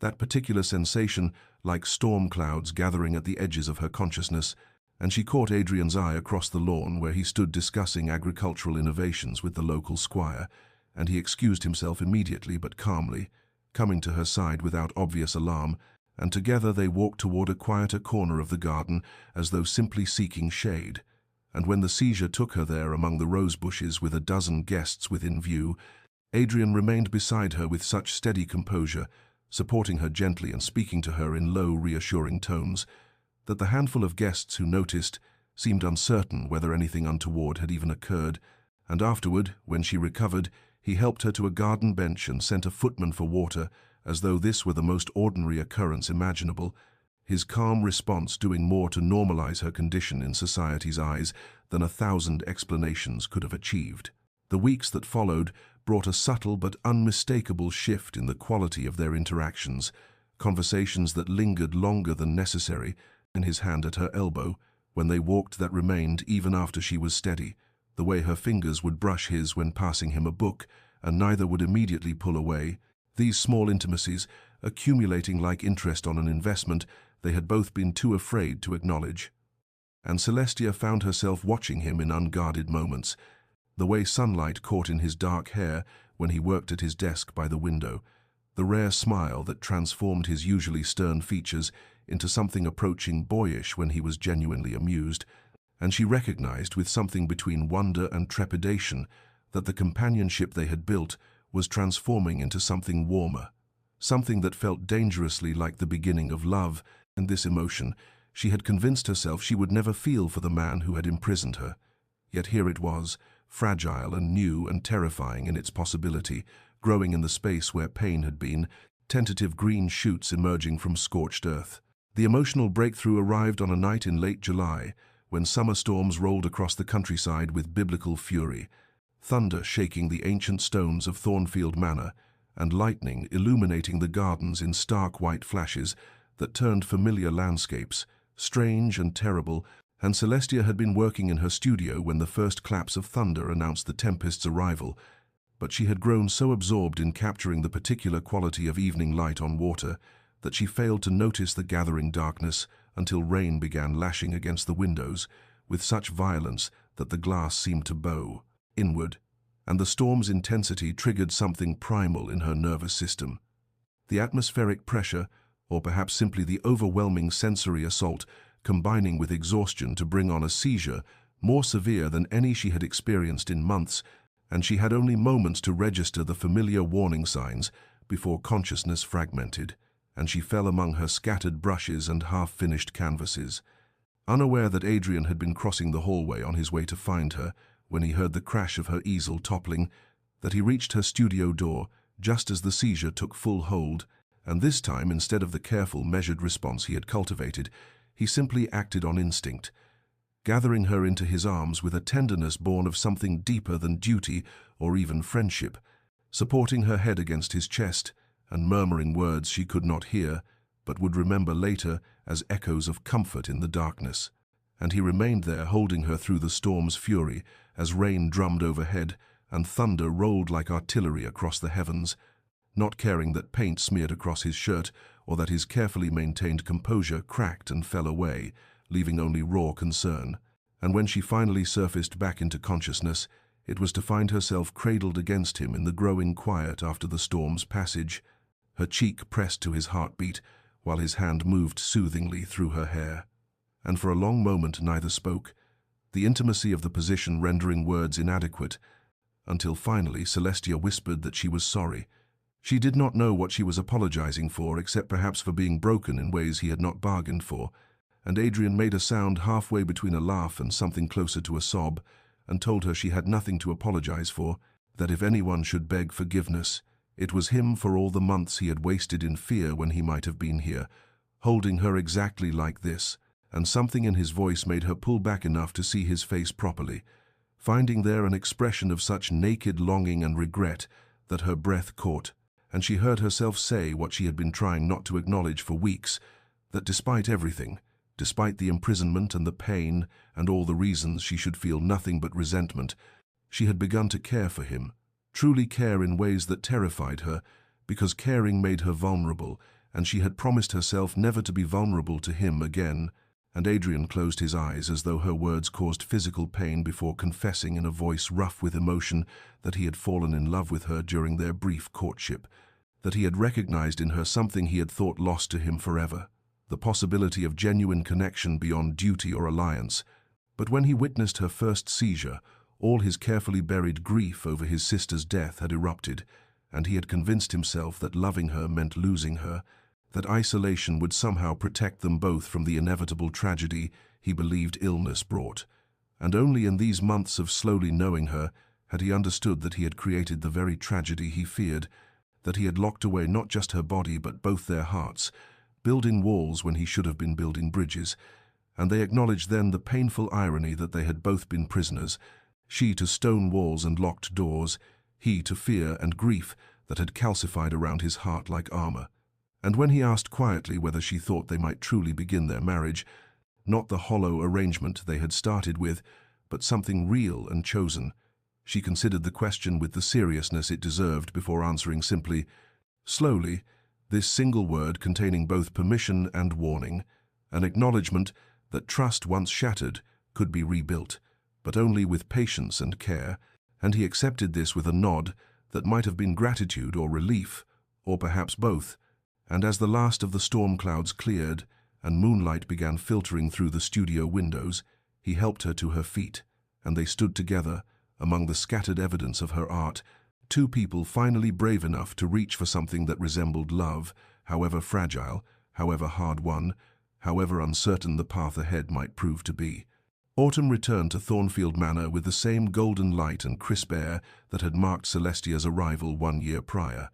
that particular sensation like storm clouds gathering at the edges of her consciousness, and she caught Adrian's eye across the lawn where he stood discussing agricultural innovations with the local squire, and he excused himself immediately but calmly, coming to her side without obvious alarm, and together they walked toward a quieter corner of the garden as though simply seeking shade. And when the seizure took her there among the rose bushes with a dozen guests within view, Adrian remained beside her with such steady composure, supporting her gently and speaking to her in low, reassuring tones, that the handful of guests who noticed seemed uncertain whether anything untoward had even occurred, and afterward, when she recovered, he helped her to a garden bench and sent a footman for water, as though this were the most ordinary occurrence imaginable, his calm response doing more to normalize her condition in society's eyes than 1,000 explanations could have achieved. The weeks that followed brought a subtle but unmistakable shift in the quality of their interactions, conversations that lingered longer than necessary, and his hand at her elbow, when they walked that remained even after she was steady, the way her fingers would brush his when passing him a book, and neither would immediately pull away. These small intimacies, accumulating like interest on an investment they had both been too afraid to acknowledge. And Celestia found herself watching him in unguarded moments, the way sunlight caught in his dark hair when he worked at his desk by the window, the rare smile that transformed his usually stern features into something approaching boyish when he was genuinely amused, and she recognized with something between wonder and trepidation that the companionship they had built was transforming into something warmer, something that felt dangerously like the beginning of love, and this emotion she had convinced herself she would never feel for the man who had imprisoned her. Yet here it was, fragile and new and terrifying in its possibility, growing in the space where pain had been, tentative green shoots emerging from scorched earth. The emotional breakthrough arrived on a night in late July, when summer storms rolled across the countryside with biblical fury. thunder shaking the ancient stones of Thornfield Manor, and lightning illuminating the gardens in stark white flashes that turned familiar landscapes, strange and terrible, and Celestia had been working in her studio when the first claps of thunder announced the tempest's arrival, but she had grown so absorbed in capturing the particular quality of evening light on water that she failed to notice the gathering darkness until rain began lashing against the windows with such violence that the glass seemed to bow inward, and the storm's intensity triggered something primal in her nervous system. The atmospheric pressure, or perhaps simply the overwhelming sensory assault, combining with exhaustion to bring on a seizure more severe than any she had experienced in months, and she had only moments to register the familiar warning signs before consciousness fragmented, and she fell among her scattered brushes and half-finished canvases. Unaware that Adrian had been crossing the hallway on his way to find her, when he heard the crash of her easel toppling, that he reached her studio door just as the seizure took full hold, and this time, instead of the careful, measured response he had cultivated, he simply acted on instinct, gathering her into his arms with a tenderness born of something deeper than duty or even friendship, supporting her head against his chest and murmuring words she could not hear but would remember later as echoes of comfort in the darkness. And he remained there holding her through the storm's fury as rain drummed overhead and thunder rolled like artillery across the heavens, not caring that paint smeared across his shirt or that his carefully maintained composure cracked and fell away, leaving only raw concern. And when she finally surfaced back into consciousness, it was to find herself cradled against him in the growing quiet after the storm's passage, her cheek pressed to his heartbeat while his hand moved soothingly through her hair. And for a long moment neither spoke, the intimacy of the position rendering words inadequate, until finally Celestia whispered that she was sorry. She did not know what she was apologizing for, except perhaps for being broken in ways he had not bargained for, and Adrian made a sound halfway between a laugh and something closer to a sob, and told her she had nothing to apologize for, that if anyone should beg forgiveness, it was him for all the months he had wasted in fear when he might have been here, holding her exactly like this, and something in his voice made her pull back enough to see his face properly, finding there an expression of such naked longing and regret that her breath caught, and she heard herself say what she had been trying not to acknowledge for weeks, that despite everything, despite the imprisonment and the pain and all the reasons she should feel nothing but resentment, she had begun to care for him, truly care in ways that terrified her, because caring made her vulnerable, and she had promised herself never to be vulnerable to him again. And Adrian closed his eyes as though her words caused physical pain before confessing in a voice rough with emotion that he had fallen in love with her during their brief courtship, that he had recognized in her something he had thought lost to him forever, the possibility of genuine connection beyond duty or alliance. But when he witnessed her first seizure, all his carefully buried grief over his sister's death had erupted, and he had convinced himself that loving her meant losing her, that isolation would somehow protect them both from the inevitable tragedy he believed illness brought. And only in these months of slowly knowing her had he understood that he had created the very tragedy he feared, that he had locked away not just her body but both their hearts, building walls when he should have been building bridges. And they acknowledged then the painful irony that they had both been prisoners, she to stone walls and locked doors, he to fear and grief that had calcified around his heart like armor. And when he asked quietly whether she thought they might truly begin their marriage, not the hollow arrangement they had started with, but something real and chosen, she considered the question with the seriousness it deserved before answering simply, slowly, this single word containing both permission and warning, an acknowledgement that trust once shattered could be rebuilt, but only with patience and care, and he accepted this with a nod that might have been gratitude or relief, or perhaps both. And as the last of the storm clouds cleared and moonlight began filtering through the studio windows, he helped her to her feet, and they stood together, among the scattered evidence of her art, two people finally brave enough to reach for something that resembled love, however fragile, however hard-won, however uncertain the path ahead might prove to be. Autumn returned to Thornfield Manor with the same golden light and crisp air that had marked Celestia's arrival 1 year prior.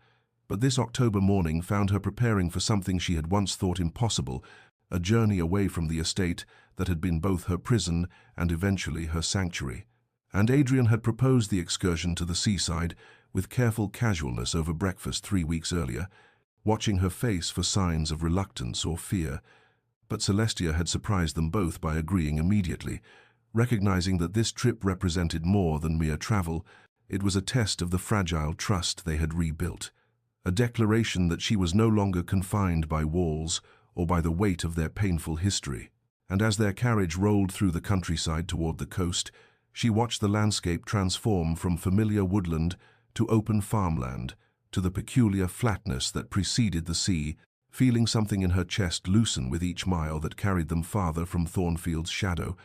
But this October morning found her preparing for something she had once thought impossible, a journey away from the estate that had been both her prison and eventually her sanctuary. And Adrian had proposed the excursion to the seaside with careful casualness over breakfast 3 weeks earlier, watching her face for signs of reluctance or fear. But Celestia had surprised them both by agreeing immediately. Recognizing that this trip represented more than mere travel, it was a test of the fragile trust they had rebuilt. A declaration that she was no longer confined by walls or by the weight of their painful history. And as their carriage rolled through the countryside toward the coast, she watched the landscape transform from familiar woodland to open farmland, to the peculiar flatness that preceded the sea, feeling something in her chest loosen with each mile that carried them farther from Thornfield's shadow.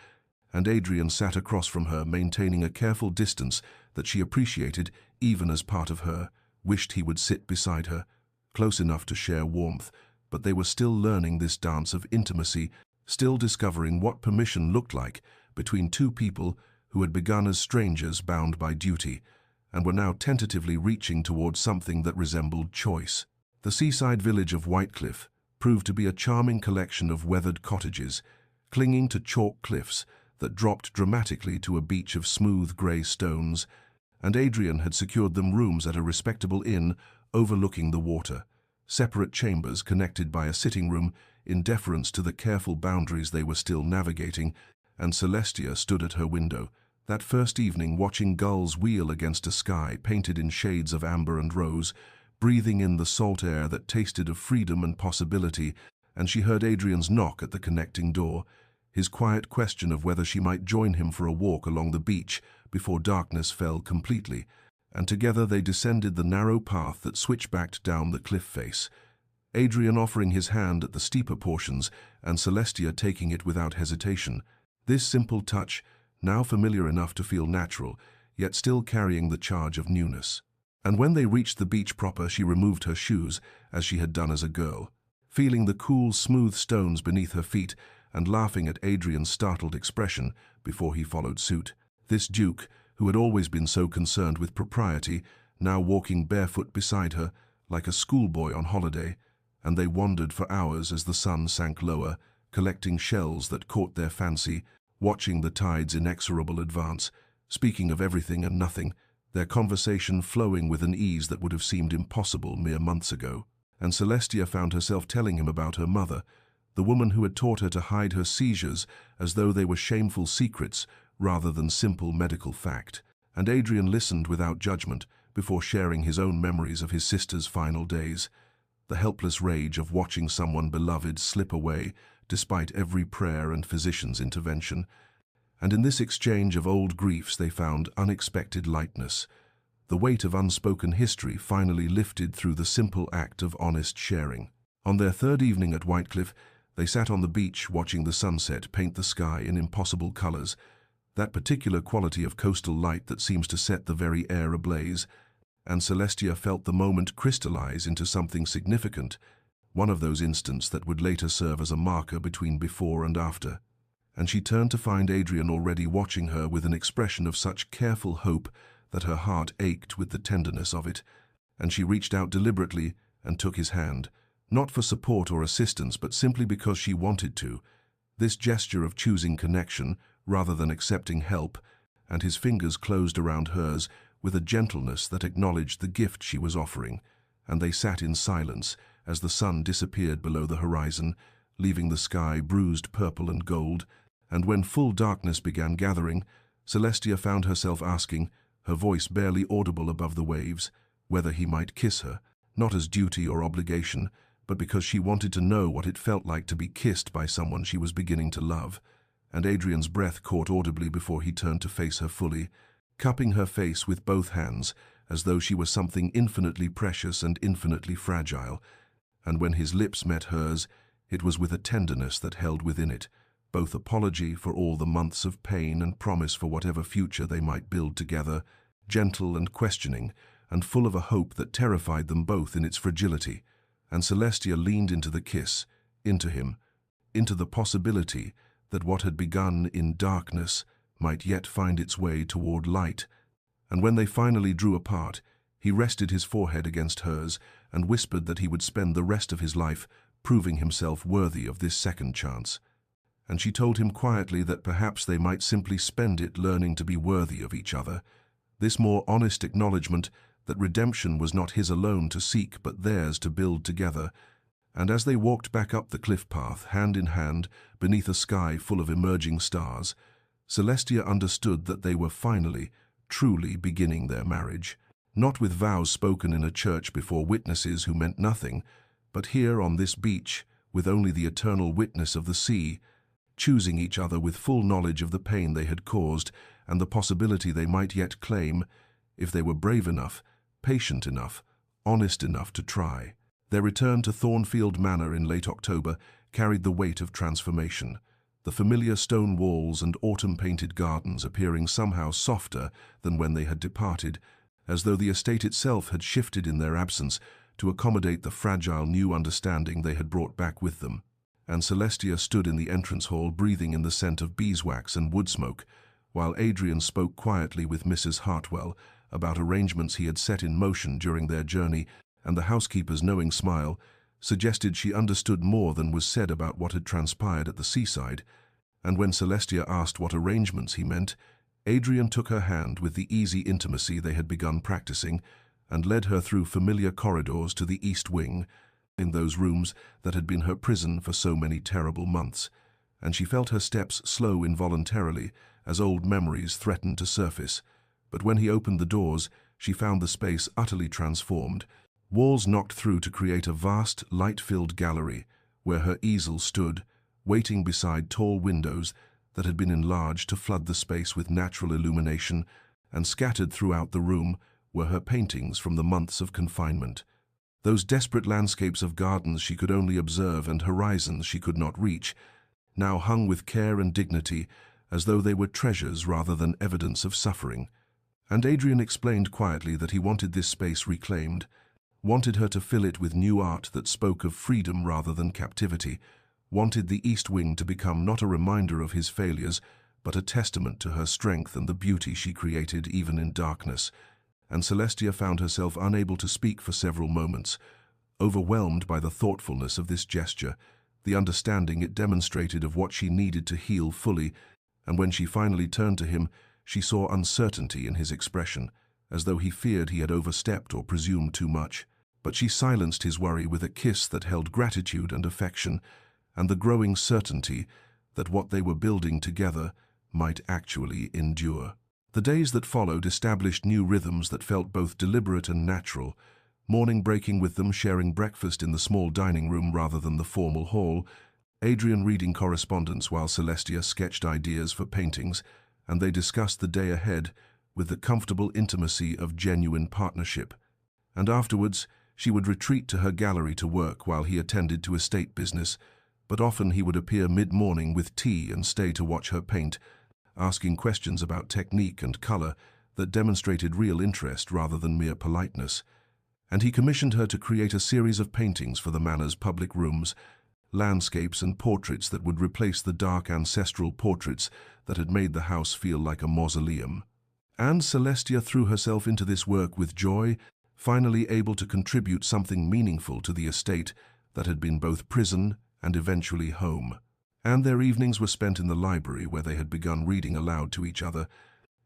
And Adrian sat across from her, maintaining a careful distance that she appreciated even as part of her, wished he would sit beside her, close enough to share warmth, but they were still learning this dance of intimacy, still discovering what permission looked like between two people who had begun as strangers bound by duty, and were now tentatively reaching towards something that resembled choice. The seaside village of Whitecliff proved to be a charming collection of weathered cottages, clinging to chalk cliffs that dropped dramatically to a beach of smooth grey stones, and Adrian had secured them rooms at a respectable inn overlooking the water, separate chambers connected by a sitting room in deference to the careful boundaries they were still navigating, and Celestia stood at her window, that first evening watching gulls wheel against a sky painted in shades of amber and rose, breathing in the salt air that tasted of freedom and possibility, and she heard Adrian's knock at the connecting door, his quiet question of whether she might join him for a walk along the beach before darkness fell completely, and together they descended the narrow path that switchbacked down the cliff face, Adrian offering his hand at the steeper portions and Celestia taking it without hesitation. This simple touch, now familiar enough to feel natural, yet still carrying the charge of newness. And when they reached the beach proper, she removed her shoes, as she had done as a girl, feeling the cool, smooth stones beneath her feet and laughing at Adrian's startled expression before he followed suit. This duke, who had always been so concerned with propriety, now walking barefoot beside her, like a schoolboy on holiday, and they wandered for hours as the sun sank lower, collecting shells that caught their fancy, watching the tide's inexorable advance, speaking of everything and nothing, their conversation flowing with an ease that would have seemed impossible mere months ago. And Celestia found herself telling him about her mother, the woman who had taught her to hide her seizures as though they were shameful secrets rather than simple medical fact. And Adrian listened without judgment before sharing his own memories of his sister's final days, the helpless rage of watching someone beloved slip away despite every prayer and physician's intervention. And in this exchange of old griefs they found unexpected lightness. The weight of unspoken history finally lifted through the simple act of honest sharing. On their third evening at Whitecliff, they sat on the beach watching the sunset paint the sky in impossible colors, that particular quality of coastal light that seems to set the very air ablaze, and Celestia felt the moment crystallize into something significant, one of those instants that would later serve as a marker between before and after. And she turned to find Adrian already watching her with an expression of such careful hope that her heart ached with the tenderness of it, and she reached out deliberately and took his hand, not for support or assistance, but simply because she wanted to. This gesture of choosing connection rather than accepting help, and his fingers closed around hers with a gentleness that acknowledged the gift she was offering, and they sat in silence as the sun disappeared below the horizon, leaving the sky bruised purple and gold. And when full darkness began gathering, Celestia found herself asking, her voice barely audible above the waves, whether he might kiss her, not as duty or obligation, but because she wanted to know what it felt like to be kissed by someone she was beginning to love. And Adrian's breath caught audibly before he turned to face her fully, cupping her face with both hands as though she were something infinitely precious and infinitely fragile. And when his lips met hers, it was with a tenderness that held within it both apology for all the months of pain and promise for whatever future they might build together, gentle and questioning, and full of a hope that terrified them both in its fragility. And Celestia leaned into the kiss, into him, into the possibility that what had begun in darkness might yet find its way toward light. And when they finally drew apart, he rested his forehead against hers and whispered that he would spend the rest of his life proving himself worthy of this second chance. and she told him quietly that perhaps they might simply spend it learning to be worthy of each other. This more honest acknowledgement that redemption was not his alone to seek but theirs to build together. And as they walked back up the cliff path, hand in hand, beneath a sky full of emerging stars, Celestia understood that they were finally, truly beginning their marriage. Not with vows spoken in a church before witnesses who meant nothing, but here on this beach, with only the eternal witness of the sea, choosing each other with full knowledge of the pain they had caused and the possibility they might yet claim, if they were brave enough, patient enough, honest enough to try. Their return to Thornfield Manor in late October carried the weight of transformation, the familiar stone walls and autumn-painted gardens appearing somehow softer than when they had departed, as though the estate itself had shifted in their absence to accommodate the fragile new understanding they had brought back with them. And Celestia stood in the entrance hall breathing in the scent of beeswax and wood smoke, while Adrian spoke quietly with Mrs. Hartwell about arrangements he had set in motion during their journey, and the housekeeper's knowing smile suggested she understood more than was said about what had transpired at the seaside. And when Celestia asked what arrangements he meant, Adrian took her hand with the easy intimacy they had begun practicing and led her through familiar corridors to the East Wing, in those rooms that had been her prison for so many terrible months, and she felt her steps slow involuntarily as old memories threatened to surface. But when he opened the doors, she found the space utterly transformed, walls knocked through to create a vast, light-filled gallery where her easel stood, waiting beside tall windows that had been enlarged to flood the space with natural illumination, and scattered throughout the room were her paintings from the months of confinement. Those desperate landscapes of gardens she could only observe and horizons she could not reach, now hung with care and dignity, as though they were treasures rather than evidence of suffering. And Adrian explained quietly that he wanted this space reclaimed, wanted her to fill it with new art that spoke of freedom rather than captivity, wanted the East Wing to become not a reminder of his failures, but a testament to her strength and the beauty she created even in darkness. And Celestia found herself unable to speak for several moments, overwhelmed by the thoughtfulness of this gesture, the understanding it demonstrated of what she needed to heal fully, and when she finally turned to him, she saw uncertainty in his expression, as though he feared he had overstepped or presumed too much. But she silenced his worry with a kiss that held gratitude and affection, and the growing certainty that what they were building together might actually endure. The days that followed established new rhythms that felt both deliberate and natural, morning breaking with them sharing breakfast in the small dining room rather than the formal hall, Adrian reading correspondence while Celestia sketched ideas for paintings, and they discussed the day ahead with the comfortable intimacy of genuine partnership. And afterwards, she would retreat to her gallery to work while he attended to estate business, but often he would appear mid-morning with tea and stay to watch her paint, asking questions about technique and color that demonstrated real interest rather than mere politeness. And he commissioned her to create a series of paintings for the manor's public rooms, landscapes and portraits that would replace the dark ancestral portraits that had made the house feel like a mausoleum. And Celestia threw herself into this work with joy, finally able to contribute something meaningful to the estate that had been both prison and eventually home. And their evenings were spent in the library where they had begun reading aloud to each other,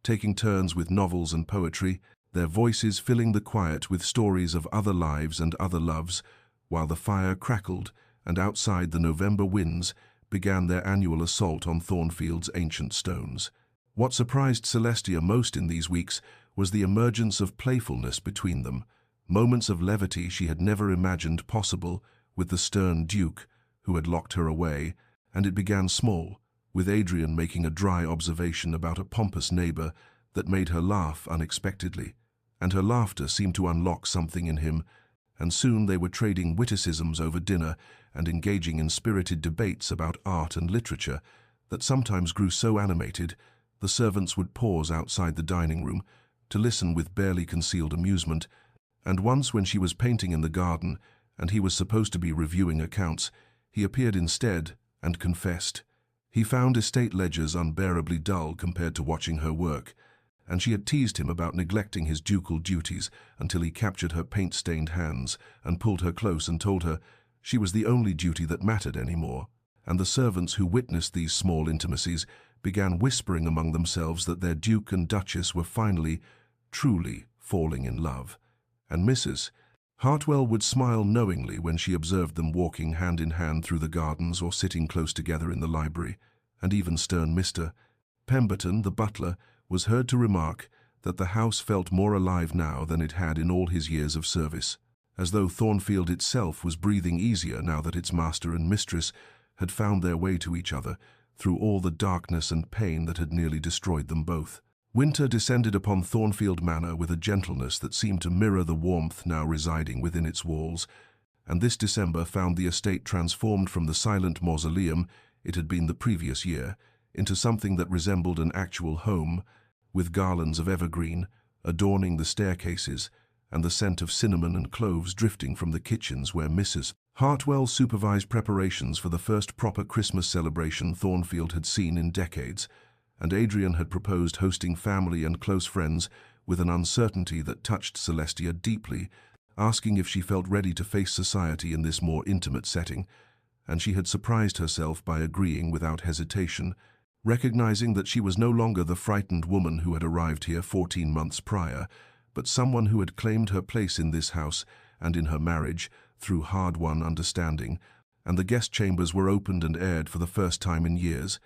taking turns with novels and poetry, their voices filling the quiet with stories of other lives and other loves, while the fire crackled and outside the November winds began their annual assault on Thornfield's ancient stones. What surprised Celestia most in these weeks was the emergence of playfulness between them, moments of levity she had never imagined possible with the stern Duke, who had locked her away, and it began small, with Adrian making a dry observation about a pompous neighbor that made her laugh unexpectedly, and her laughter seemed to unlock something in him, and soon they were trading witticisms over dinner and engaging in spirited debates about art and literature that sometimes grew so animated the servants would pause outside the dining room to listen with barely concealed amusement, and once when she was painting in the garden and he was supposed to be reviewing accounts, he appeared instead and confessed. He found estate ledgers unbearably dull compared to watching her work, and she had teased him about neglecting his ducal duties until he captured her paint-stained hands and pulled her close and told her she was the only duty that mattered anymore. and the servants who witnessed these small intimacies began whispering among themselves that their Duke and Duchess were finally, truly falling in love. And Mrs. Hartwell would smile knowingly when she observed them walking hand in hand through the gardens or sitting close together in the library, and even stern Mr. Pemberton, the butler, was heard to remark that the house felt more alive now than it had in all his years of service, as though Thornfield itself was breathing easier now that its master and mistress had found their way to each other through all the darkness and pain that had nearly destroyed them both. Winter descended upon Thornfield Manor with a gentleness that seemed to mirror the warmth now residing within its walls, and this December found the estate transformed from the silent mausoleum it had been the previous year into something that resembled an actual home, with garlands of evergreen adorning the staircases and the scent of cinnamon and cloves drifting from the kitchens where Mrs. Hartwell supervised preparations for the first proper Christmas celebration Thornfield had seen in decades, and Adrian had proposed hosting family and close friends with an uncertainty that touched Celestia deeply, asking if she felt ready to face society in this more intimate setting, and she had surprised herself by agreeing without hesitation, recognizing that she was no longer the frightened woman who had arrived here 14 months prior, but someone who had claimed her place in this house and in her marriage through hard-won understanding, and the guest chambers were opened and aired for the first time in years.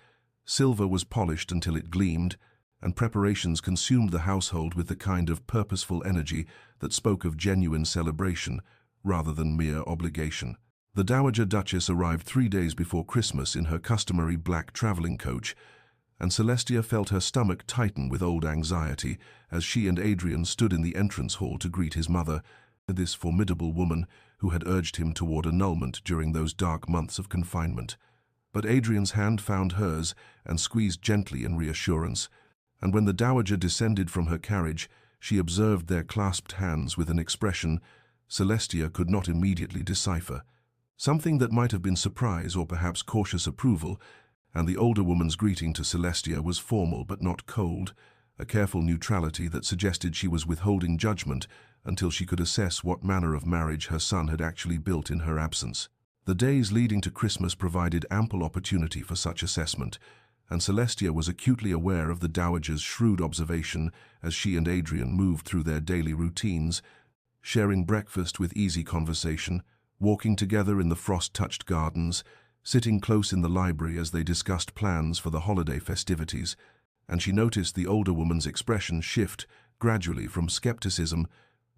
Silver was polished until it gleamed, and preparations consumed the household with the kind of purposeful energy that spoke of genuine celebration rather than mere obligation. The Dowager Duchess arrived 3 days before Christmas in her customary black traveling coach, and Celestia felt her stomach tighten with old anxiety as she and Adrian stood in the entrance hall to greet his mother, this formidable woman who had urged him toward annulment during those dark months of confinement. But Adrian's hand found hers and squeezed gently in reassurance, and when the Dowager descended from her carriage, she observed their clasped hands with an expression Celestia could not immediately decipher, something that might have been surprise or perhaps cautious approval, and the older woman's greeting to Celestia was formal but not cold, a careful neutrality that suggested she was withholding judgment until she could assess what manner of marriage her son had actually built in her absence. The days leading to Christmas provided ample opportunity for such assessment, and Celestia was acutely aware of the Dowager's shrewd observation as she and Adrian moved through their daily routines, sharing breakfast with easy conversation, walking together in the frost-touched gardens, sitting close in the library as they discussed plans for the holiday festivities, and she noticed the older woman's expression shift gradually from skepticism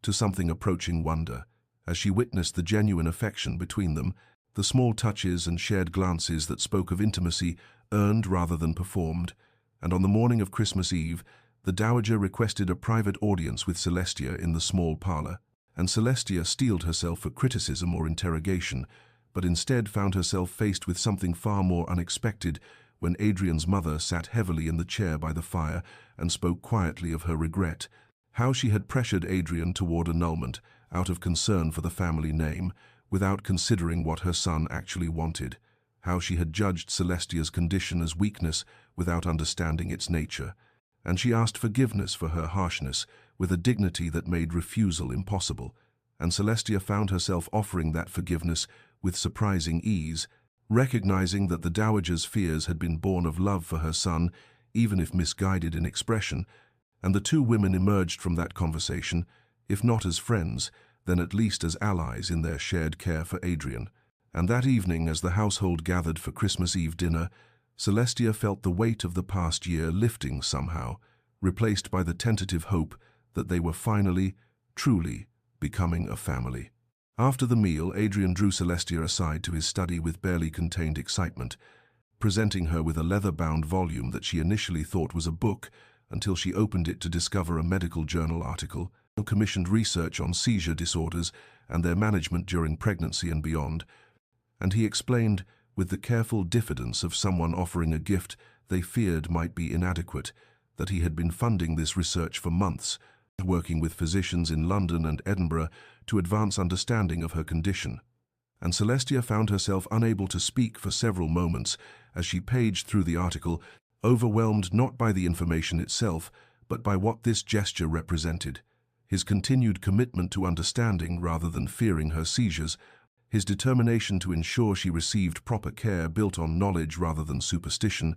to something approaching wonder, as she witnessed the genuine affection between them, the small touches and shared glances that spoke of intimacy earned rather than performed. And on the morning of Christmas Eve, the Dowager requested a private audience with Celestia in the small parlor, and Celestia steeled herself for criticism or interrogation, but instead found herself faced with something far more unexpected when Adrian's mother sat heavily in the chair by the fire and spoke quietly of her regret, how she had pressured Adrian toward annulment out of concern for the family name, without considering what her son actually wanted, how she had judged Celestia's condition as weakness without understanding its nature, and she asked forgiveness for her harshness with a dignity that made refusal impossible, and Celestia found herself offering that forgiveness with surprising ease, recognizing that the Dowager's fears had been born of love for her son, even if misguided in expression, and the two women emerged from that conversation, if not as friends, then at least as allies in their shared care for Adrian. And that evening, as the household gathered for Christmas Eve dinner, Celestia felt the weight of the past year lifting somehow, replaced by the tentative hope that they were finally, truly, becoming a family. After the meal, Adrian drew Celestia aside to his study with barely contained excitement, presenting her with a leather-bound volume that she initially thought was a book until she opened it to discover a medical journal article, commissioned research on seizure disorders and their management during pregnancy and beyond, and he explained, with the careful diffidence of someone offering a gift they feared might be inadequate, that he had been funding this research for months, working with physicians in London and Edinburgh to advance understanding of her condition. And Celestia found herself unable to speak for several moments as she paged through the article, overwhelmed not by the information itself, but by what this gesture represented. His continued commitment to understanding rather than fearing her seizures, His determination to ensure she received proper care built on knowledge rather than superstition,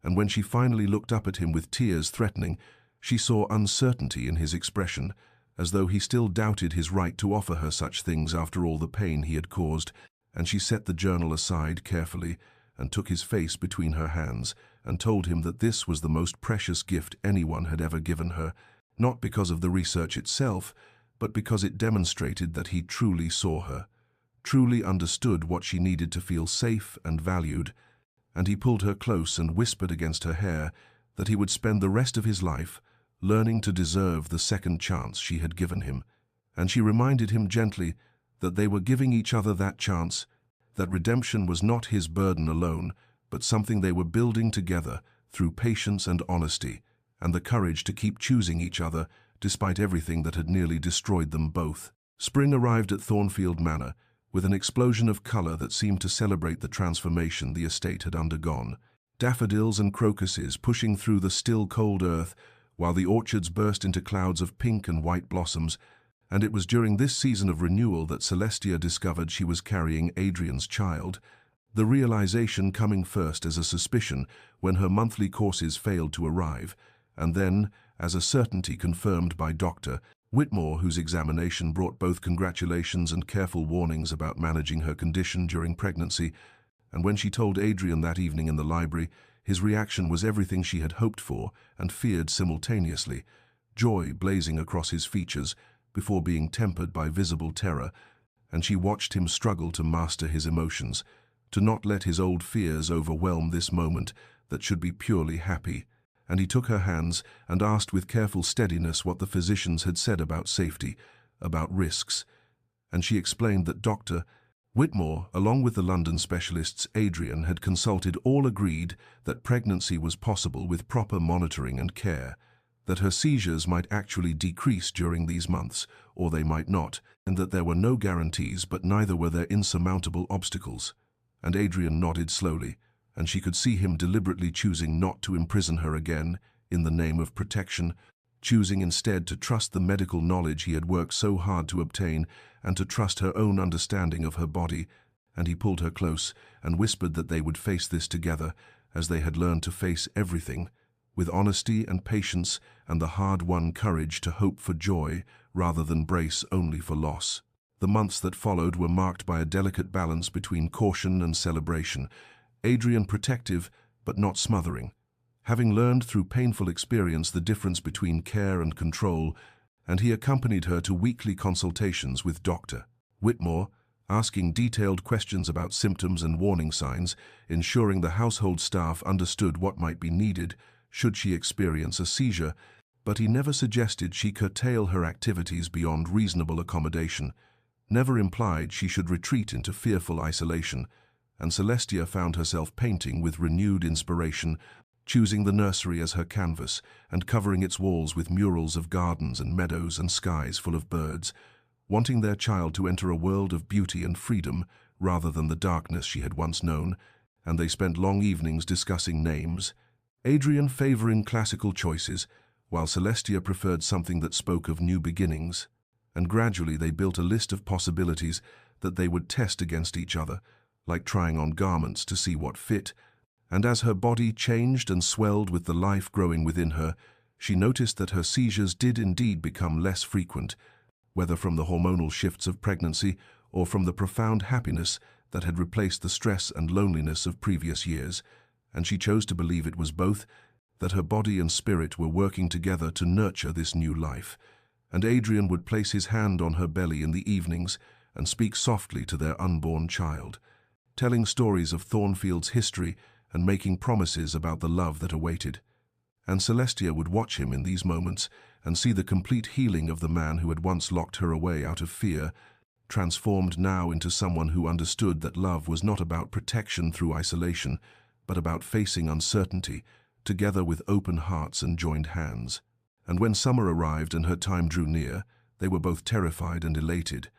and when she finally looked up at him with tears threatening, she saw uncertainty in his expression, as though he still doubted his right to offer her such things after all the pain he had caused, and she set the journal aside carefully and took his face between her hands and told him that this was the most precious gift anyone had ever given her, not because of the research itself, but because it demonstrated that he truly saw her, truly understood what she needed to feel safe and valued, and he pulled her close and whispered against her hair that he would spend the rest of his life learning to deserve the second chance she had given him. And she reminded him gently that they were giving each other that chance, that redemption was not his burden alone, but something they were building together through patience and honesty, and the courage to keep choosing each other despite everything that had nearly destroyed them both. Spring arrived at Thornfield Manor with an explosion of color that seemed to celebrate the transformation the estate had undergone. Daffodils and crocuses pushing through the still cold earth, while the orchards burst into clouds of pink and white blossoms, and it was during this season of renewal that Celestia discovered she was carrying Adrian's child, the realization coming first as a suspicion when her monthly courses failed to arrive, and then as a certainty confirmed by Dr. Whitmore, whose examination brought both congratulations and careful warnings about managing her condition during pregnancy. And when she told Adrian that evening in the library, his reaction was everything she had hoped for and feared simultaneously, joy blazing across his features before being tempered by visible terror, and she watched him struggle to master his emotions, to not let his old fears overwhelm this moment that should be purely happy. And he took her hands and asked with careful steadiness what the physicians had said about safety, about risks. And she explained that Dr. Whitmore, along with the London specialists Adrian had consulted, all agreed that pregnancy was possible with proper monitoring and care, that her seizures might actually decrease during these months, or they might not, and that there were no guarantees, but neither were there insurmountable obstacles. And Adrian nodded slowly, and she could see him deliberately choosing not to imprison her again in the name of protection, choosing instead to trust the medical knowledge he had worked so hard to obtain and to trust her own understanding of her body. And he pulled her close and whispered that they would face this together as they had learned to face everything, with honesty and patience and the hard-won courage to hope for joy rather than brace only for loss. The months that followed were marked by a delicate balance between caution and celebration, Adrian protective but not smothering, having learned through painful experience the difference between care and control, and he accompanied her to weekly consultations with Dr. Whitmore, asking detailed questions about symptoms and warning signs, ensuring the household staff understood what might be needed should she experience a seizure, but he never suggested she curtail her activities beyond reasonable accommodation, never implied she should retreat into fearful isolation, and Celestia found herself painting with renewed inspiration, choosing the nursery as her canvas and covering its walls with murals of gardens and meadows and skies full of birds, wanting their child to enter a world of beauty and freedom rather than the darkness she had once known, and they spent long evenings discussing names, Adrian favoring classical choices, while Celestia preferred something that spoke of new beginnings, and gradually they built a list of possibilities that they would test against each other, like trying on garments to see what fit, and as her body changed and swelled with the life growing within her, she noticed that her seizures did indeed become less frequent, whether from the hormonal shifts of pregnancy or from the profound happiness that had replaced the stress and loneliness of previous years, and she chose to believe it was both, that her body and spirit were working together to nurture this new life, and Adrian would place his hand on her belly in the evenings and speak softly to their unborn child, telling stories of Thornfield's history and making promises about the love that awaited. And Celestia would watch him in these moments and see the complete healing of the man who had once locked her away out of fear, transformed now into someone who understood that love was not about protection through isolation, but about facing uncertainty, together with open hearts and joined hands. And when summer arrived and her time drew near, they were both terrified and elated,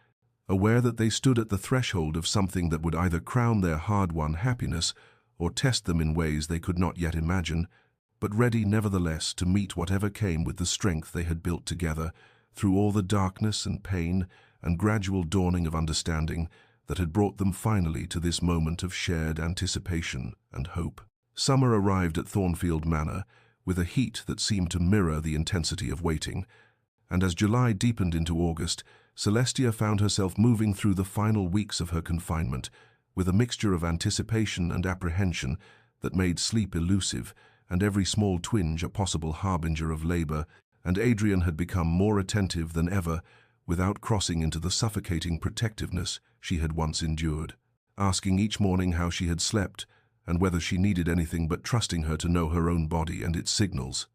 aware that they stood at the threshold of something that would either crown their hard-won happiness or test them in ways they could not yet imagine, but ready nevertheless to meet whatever came with the strength they had built together through all the darkness and pain and gradual dawning of understanding that had brought them finally to this moment of shared anticipation and hope. Summer arrived at Thornfield Manor with a heat that seemed to mirror the intensity of waiting, and as July deepened into August, Celestia found herself moving through the final weeks of her confinement with a mixture of anticipation and apprehension that made sleep elusive and every small twinge a possible harbinger of labor, and Adrian had become more attentive than ever without crossing into the suffocating protectiveness she had once endured, asking each morning how she had slept and whether she needed anything but trusting her to know her own body and its signals.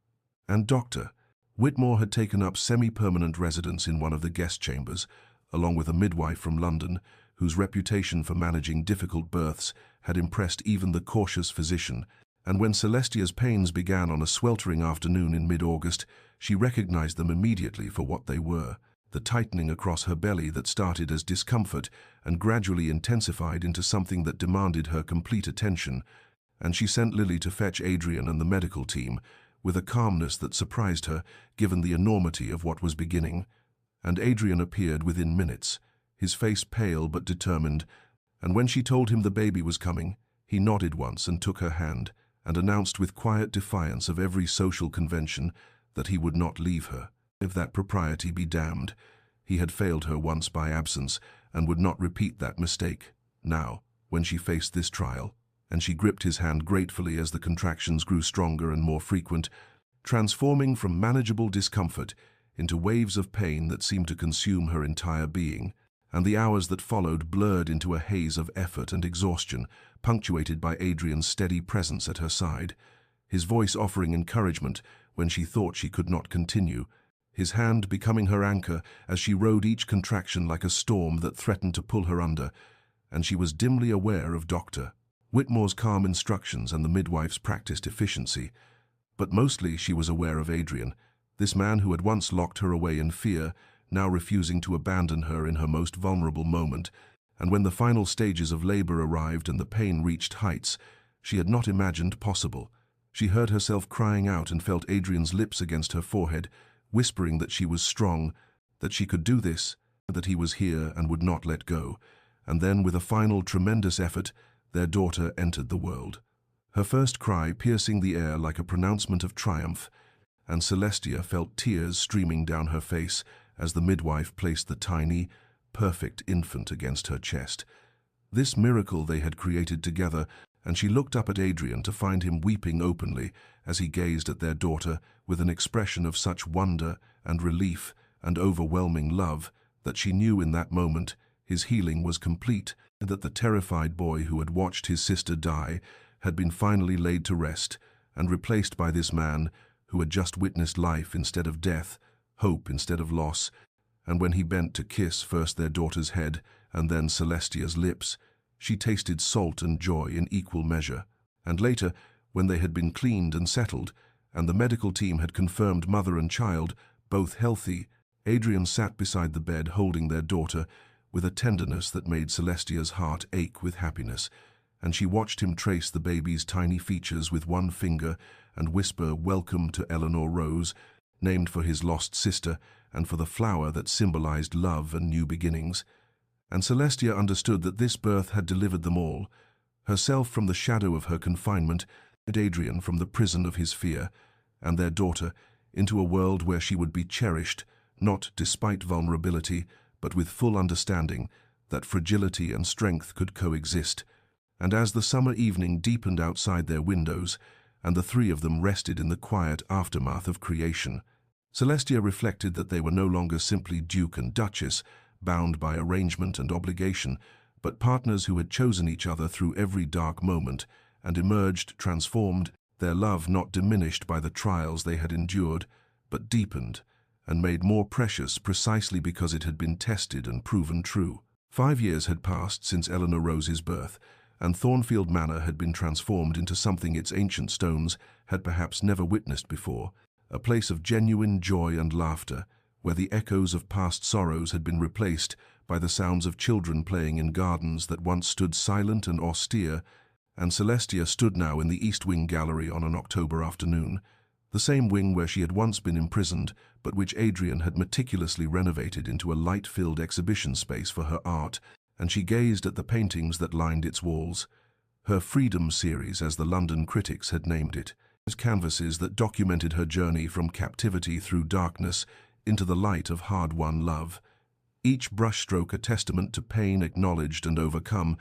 And Dr. Whitmore had taken up semi-permanent residence in one of the guest chambers, along with a midwife from London, whose reputation for managing difficult births had impressed even the cautious physician, and when Celestia's pains began on a sweltering afternoon in mid-August, she recognized them immediately for what they were: the tightening across her belly that started as discomfort and gradually intensified into something that demanded her complete attention, and she sent Lily to fetch Adrian and the medical team, with a calmness that surprised her given the enormity of what was beginning. And Adrian appeared within minutes, his face pale but determined, and when she told him the baby was coming, he nodded once and took her hand, and announced with quiet defiance of every social convention that he would not leave her. If that propriety be damned, he had failed her once by absence and would not repeat that mistake. Now, when she faced this trial, and she gripped his hand gratefully as the contractions grew stronger and more frequent, transforming from manageable discomfort into waves of pain that seemed to consume her entire being, and the hours that followed blurred into a haze of effort and exhaustion, punctuated by Adrian's steady presence at her side, his voice offering encouragement when she thought she could not continue, his hand becoming her anchor as she rode each contraction like a storm that threatened to pull her under, and she was dimly aware of Dr. Whitmore's calm instructions and the midwife's practiced efficiency. But mostly she was aware of Adrian, this man who had once locked her away in fear, now refusing to abandon her in her most vulnerable moment, and when the final stages of labor arrived and the pain reached heights she had not imagined possible, she heard herself crying out and felt Adrian's lips against her forehead, whispering that she was strong, that she could do this, that he was here and would not let go. And then, with a final tremendous effort, their daughter entered the world, her first cry piercing the air like a pronouncement of triumph, and Celestia felt tears streaming down her face as the midwife placed the tiny, perfect infant against her chest. This miracle they had created together, and she looked up at Adrian to find him weeping openly as he gazed at their daughter with an expression of such wonder and relief and overwhelming love that she knew in that moment his healing was complete, and that the terrified boy who had watched his sister die had been finally laid to rest and replaced by this man who had just witnessed life instead of death, hope instead of loss. And when he bent to kiss first their daughter's head and then Celestia's lips, she tasted salt and joy in equal measure. And later, when they had been cleaned and settled, and the medical team had confirmed mother and child, both healthy, Adrian sat beside the bed holding their daughter with a tenderness that made Celestia's heart ache with happiness, and she watched him trace the baby's tiny features with one finger and whisper welcome to Eleanor Rose, named for his lost sister and for the flower that symbolized love and new beginnings. And Celestia understood that this birth had delivered them all, herself from the shadow of her confinement, and Adrian from the prison of his fear, and their daughter into a world where she would be cherished, not despite vulnerability, but with full understanding that fragility and strength could coexist. And as the summer evening deepened outside their windows, and the three of them rested in the quiet aftermath of creation, Celestia reflected that they were no longer simply Duke and Duchess, bound by arrangement and obligation, but partners who had chosen each other through every dark moment and emerged transformed, their love not diminished by the trials they had endured, but deepened and made more precious precisely because it had been tested and proven true. 5 years had passed since Eleanor Rose's birth, and Thornfield Manor had been transformed into something its ancient stones had perhaps never witnessed before, a place of genuine joy and laughter, where the echoes of past sorrows had been replaced by the sounds of children playing in gardens that once stood silent and austere. And Celestia stood now in the East Wing Gallery on an October afternoon, the same wing where she had once been imprisoned, but which Adrian had meticulously renovated into a light-filled exhibition space for her art, and she gazed at the paintings that lined its walls. Her Freedom series, as the London critics had named it, canvases that documented her journey from captivity through darkness into the light of hard-won love. Each brushstroke a testament to pain acknowledged and overcome,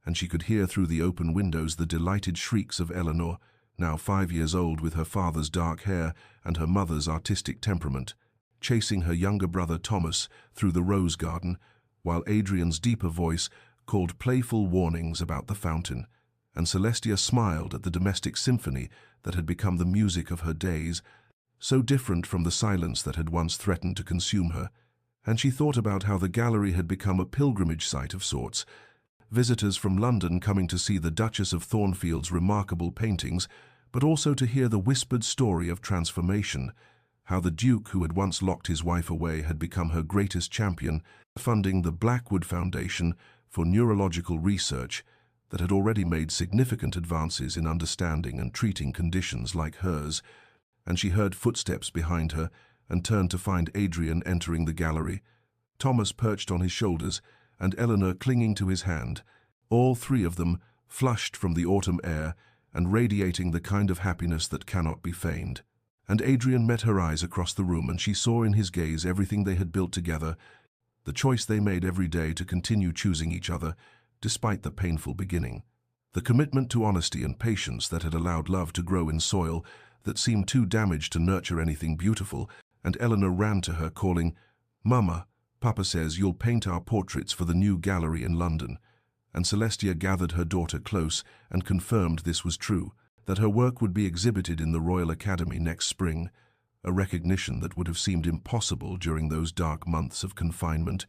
and she could hear through the open windows the delighted shrieks of Eleanor, now 5 years old, with her father's dark hair and her mother's artistic temperament, chasing her younger brother Thomas through the rose garden, while Adrian's deeper voice called playful warnings about the fountain, and Celestia smiled at the domestic symphony that had become the music of her days, so different from the silence that had once threatened to consume her. And she thought about how the gallery had become a pilgrimage site of sorts, visitors from London coming to see the Duchess of Thornfield's remarkable paintings, but also to hear the whispered story of transformation, how the Duke, who had once locked his wife away, had become her greatest champion, funding the Blackwood Foundation for neurological research that had already made significant advances in understanding and treating conditions like hers. And she heard footsteps behind her and turned to find Adrian entering the gallery, Thomas perched on his shoulders and Eleanor clinging to his hand, all three of them flushed from the autumn air and radiating the kind of happiness that cannot be feigned. And Adrian met her eyes across the room, and she saw in his gaze everything they had built together, the choice they made every day to continue choosing each other, despite the painful beginning. The commitment to honesty and patience that had allowed love to grow in soil that seemed too damaged to nurture anything beautiful, and Eleanor ran to her, calling, "Mama, Papa says you'll paint our portraits for the new gallery in London." And Celestia gathered her daughter close and confirmed this was true, that her work would be exhibited in the Royal Academy next spring, a recognition that would have seemed impossible during those dark months of confinement.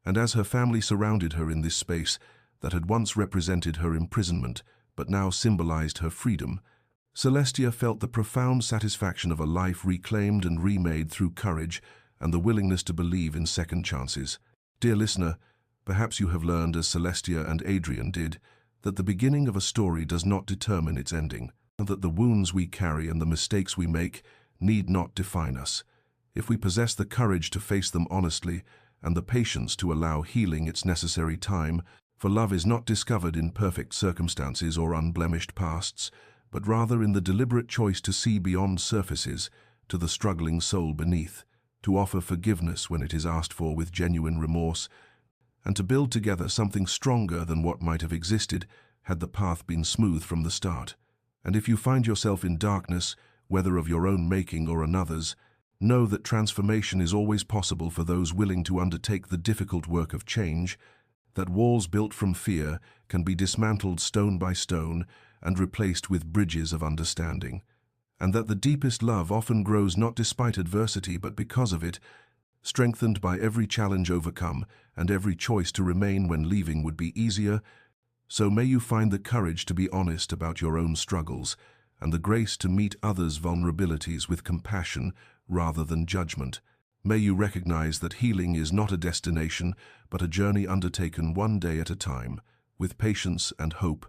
And as her family surrounded her in this space that had once represented her imprisonment but now symbolized her freedom, Celestia felt the profound satisfaction of a life reclaimed and remade through courage and the willingness to believe in second chances. Dear listener, perhaps you have learned, as Celestia and Adrian did, that the beginning of a story does not determine its ending, and that the wounds we carry and the mistakes we make need not define us. If we possess the courage to face them honestly and the patience to allow healing its necessary time, for love is not discovered in perfect circumstances or unblemished pasts, but rather in the deliberate choice to see beyond surfaces to the struggling soul beneath, to offer forgiveness when it is asked for with genuine remorse, and to build together something stronger than what might have existed had the path been smooth from the start. And if you find yourself in darkness, whether of your own making or another's, know that transformation is always possible for those willing to undertake the difficult work of change, that walls built from fear can be dismantled stone by stone and replaced with bridges of understanding, and that the deepest love often grows not despite adversity but because of it, strengthened by every challenge overcome and every choice to remain when leaving would be easier. So may you find the courage to be honest about your own struggles and the grace to meet others' vulnerabilities with compassion rather than judgment. May you recognize that healing is not a destination but a journey undertaken one day at a time, with patience and hope.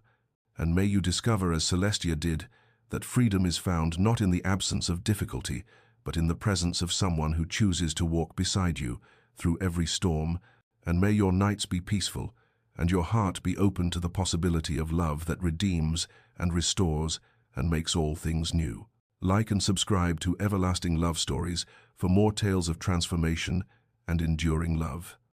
And may you discover, as Celestia did, that freedom is found not in the absence of difficulty, but in the presence of someone who chooses to walk beside you through every storm. And may your nights be peaceful, and your heart be open to the possibility of love that redeems and restores and makes all things new. Like and subscribe to Everlasting Love Stories for more tales of transformation and enduring love.